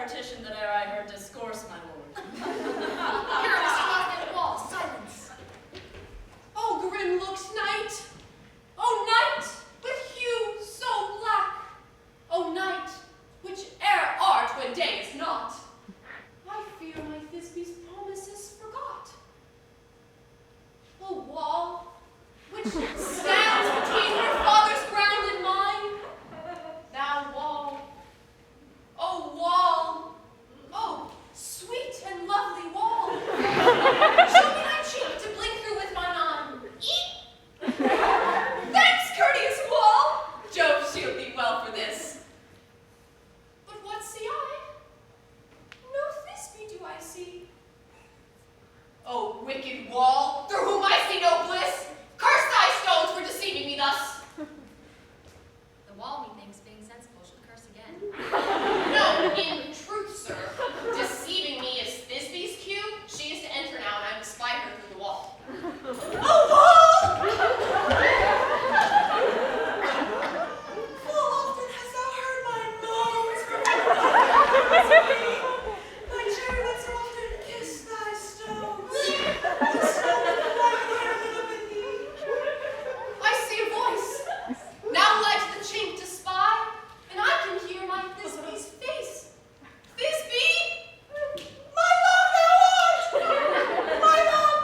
Speaker 12: partition that ere I heard discourse, my lord.
Speaker 2: Here, Mr. Lothman Wall, silence.
Speaker 6: Oh, grim-looked night! Oh, night, with hue so black! Oh, night, which ere art when day is not! I fear my Thisbe's promises forgot. Oh, wall, which stands between her father's ground and mine! Now, wall, oh, sweet and lovely wall! Show me thy cheek to blink through with mine eye. Eat! Thanks, courteous wall! Jove shield thee well for this. But what see I? No Thisbe do I see. Oh, wicked wall, through whom I see no bliss, curse thy stones for deceiving me thus.
Speaker 2: The wall, methinks, being sensible, should curse again.
Speaker 6: No, in truth, sir, deceiving me is Thisbe's cue. She is to enter now, and I will spy her through the wall.
Speaker 11: Oh, wall! Full often hast thou heard my moans from my chariots often kiss thy stones. The stone of the white hair that up in thee.
Speaker 6: I see a voice. Now light the chink to spy, and I can hear my Thisbe's face. Thisbe!
Speaker 11: My love thou art! My love!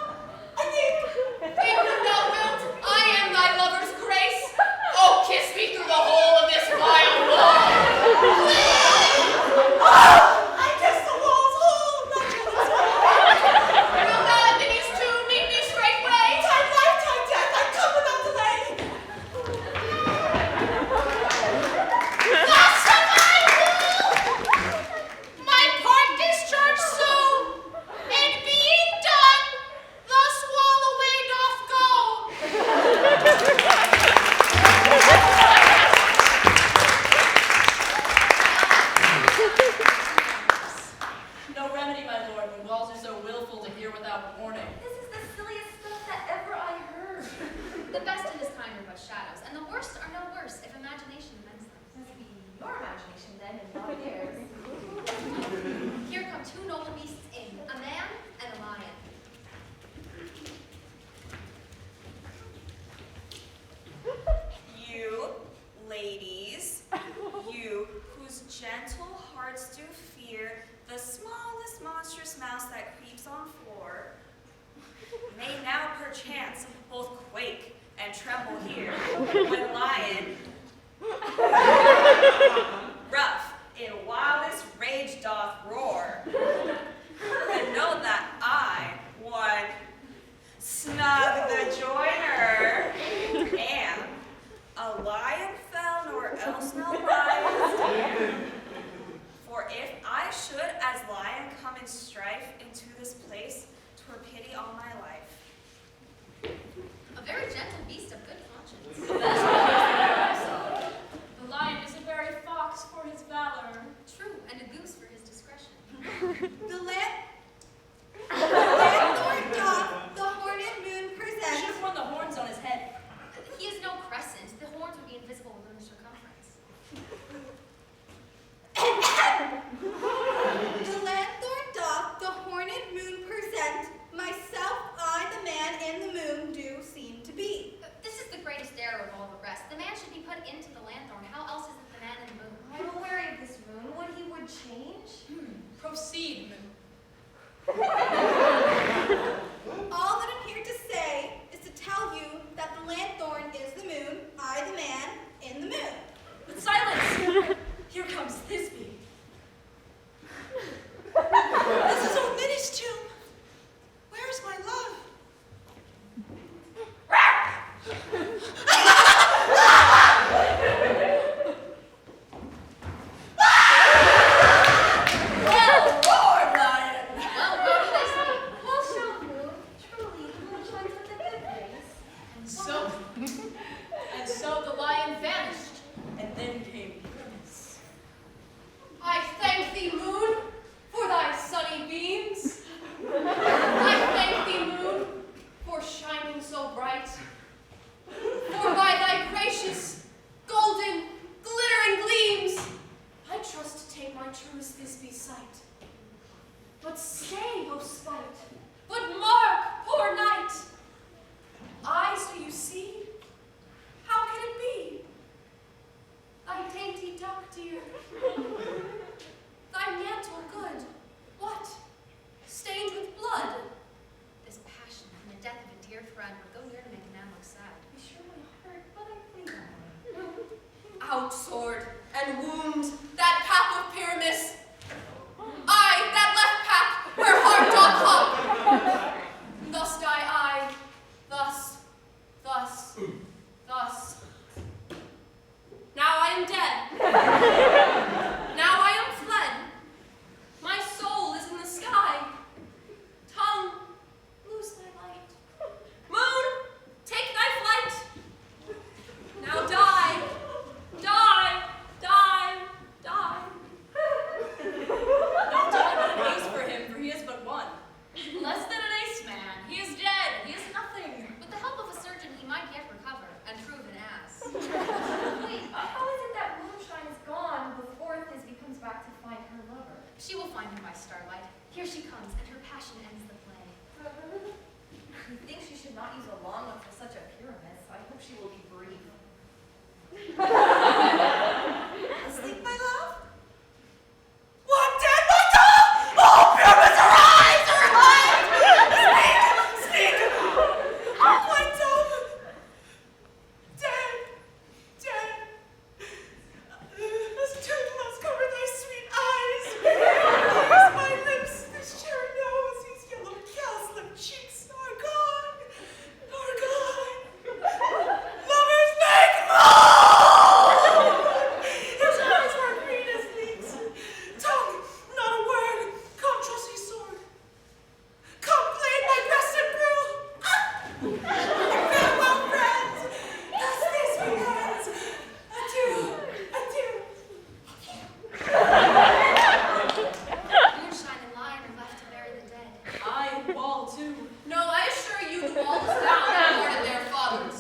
Speaker 11: I think.
Speaker 6: Think that thou wilt, I am thy lover's grace. Oh, kiss me through the hole of this vile wall.
Speaker 11: I kiss the wall's hole, not your lips.
Speaker 6: Will thou at Minnie's tomb meet me straightway?
Speaker 11: Time life, time death, I come without delay.
Speaker 6: Thus have I ruled, my part discharged so, and being done, thus wall away doth go. No remedy, my lord, when walls are so willful to hear without warning.
Speaker 2: This is the silliest stuff that ever I heard. The best in his kind are but shadows, and the worst are no worse if imagination mends them.
Speaker 7: Must be your imagination then, and not theirs.
Speaker 2: Here come two noble beasts in, a man and a lion.
Speaker 13: You, ladies, you whose gentle hearts do fear the smallest monstrous mouse that creeps on floor, may now perchance both quake and tremble here when lion, rough in wildest rage doth roar, and know that I, one snug the joiner, am a lion fell nor else no lion. For if I should as lion come in strife into this place, 'twere pity all my life.
Speaker 2: A very gentle beast of good conscience.
Speaker 7: The lion is a very fox for his valor.
Speaker 2: True, and a goose for his discretion.
Speaker 11: The lanthorn doth the horned moon
Speaker 12: Should
Speaker 11: present.
Speaker 12: have run the horns on his head.
Speaker 2: He is no crescent. The horns would be invisible within the circumference.
Speaker 11: The lanthorn doth the horned moon present. Myself, I, the man in the moon, do seem to be.
Speaker 2: This is the greatest error of all the rest. The man should be put into the lanthorn. How else is it the man in the moon?
Speaker 7: I'm aware of this moon. What he would change?
Speaker 12: Proceed, Moon.
Speaker 11: All that I'm here to say is to tell you that the lanthorn is the moon, I, the man in the moon.
Speaker 12: But silence! Here comes Thisbe.
Speaker 11: This is old Minnie's tomb. Where is my love?
Speaker 2: Well, Brody,
Speaker 7: Well, show moon. Truly, the moon shines with a good grace.
Speaker 12: And so the lion vanished, and then came Grimace.
Speaker 6: I thank thee, moon, for thy sunny beams. I thank thee, moon, for shining so bright. For by thy gracious, golden, glittering gleams, I trust to take my truest Thisbe's
Speaker 7: sight. But stay, O spite, but mark, poor knight. Eyes do you see? How can it be? Thy dainty duck, dear. Thy mantle good. What? Stained with blood?
Speaker 2: This passion and the death of a dear friend would go near to make a man look sad.
Speaker 7: Be sure my heart, but I think
Speaker 6: Out sword and wound that pap of Pyramus. I, that left pap, her heart doth hop. Thus die I, thus. Now I am dead. Now I am fled. My soul is in the sky. Tongue, lose thy light. Moon, take thy flight. Now die.
Speaker 12: Not but an ace for him, for he is but one.
Speaker 1: Less than an ace man. He is dead. He is nothing.
Speaker 2: With the help of a surgeon, he might yet recover and prove an ass.
Speaker 7: Wait, how is it that Moonshine is gone before Thisbe comes back to find her lover?
Speaker 2: She will find him by starlight. Here she comes, and her passion ends the play.
Speaker 3: Methinks she should not use a long one for such a Pyramus. I hope she will be brief.
Speaker 13: Asleep, my love? What, dead, my dog? Oh, Pyramus, arise! Speak! I'm quite dumb. Dead. As a turtle has covered thy sweet eyes. Here's my lips, this cherry nose, these yellow cowslip cheeks are gone. Lovers make moan! His eyes were green as leeks. Tongue, not a word. Come, trusty sword. Come, blade my breast and brew. Farewell, friends. Thus this we ends. Adieu.
Speaker 2: Moonshine and Lion are left to bury the dead.
Speaker 12: I wall too.
Speaker 6: No, I assure you the wall is down and mourned their fathers.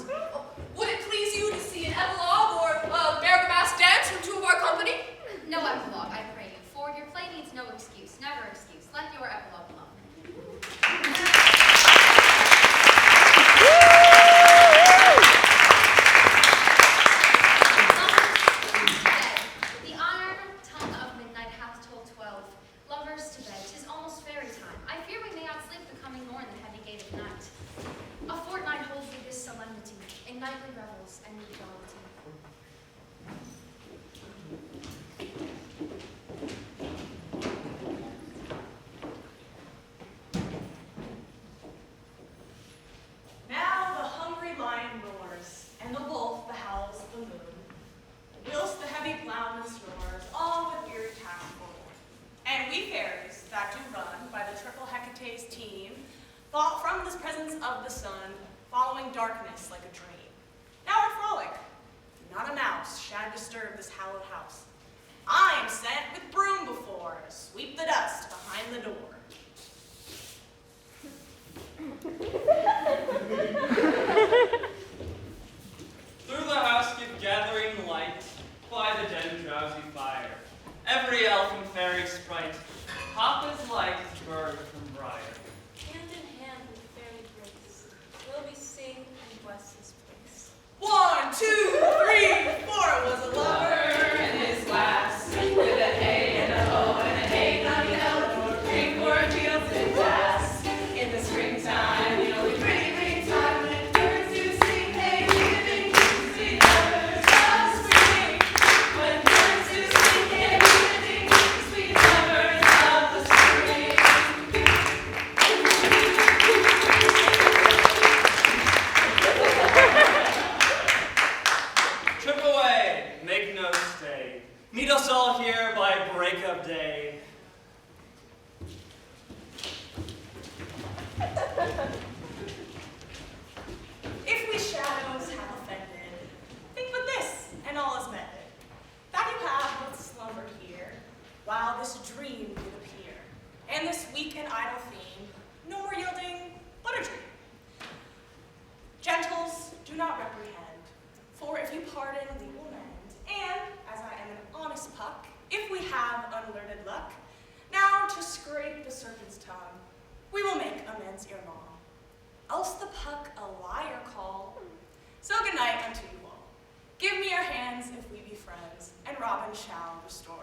Speaker 6: Would it please you to see an epilogue or a Bergamasque dance from two of our company?
Speaker 2: No epilogue, I pray you, for your play needs no excuse, never excuse. Let your epilogue alone. Dead. The iron tongue of midnight hath told 12. Lovers to bed, 'tis almost fairy time. I fear we may outsleep the coming morn, the heavy gate of night. A fortnight holds with this solemnity, in nightly revels and meek jollity.
Speaker 11: Now the hungry lion roars, and the wolf behowls the moon, whilst the heavy ploughman snores, all with weary task forlorn. And we fairies that do run by the triple Hecate's team, fall from the presence of the sun, following darkness like a dream. Now our frolic, not a mouse shall disturb this hallowed house. I am sent with broom before to sweep the dust behind the door.
Speaker 10: Through the house give gathering light, by the den drowsy fire. Every elf and fairy sprite, hop as light as bird from briar.
Speaker 3: Hand in hand with fairy grace, will we sing and bless this place.
Speaker 11: 1, 2, 3, 4 was a lover and his lass, with a hay and a hoe and a hay, not an elf, green cornfields and grass. In the springtime, the only pretty time when birds do sing, hey, giving sweet lovers of spring. When birds do sing, hey, giving sweet lovers of the spring.
Speaker 10: Trip away, make no stay. Meet us all here by break of day.
Speaker 11: If we shadows have offended, think but this, and all is mended. That you have but slumber here, while this dream did appear, and this weak and idle theme, no more yielding, but a dream. Gentles, do not reprehend, for if you pardon, we will mend, and, as I am an honest puck, if we have unlearned luck, to scrape the serpent's tongue, we will make amends ere long. Else the puck a liar call. So good night unto you all. Give me your hands if we be friends, and Robin shall restore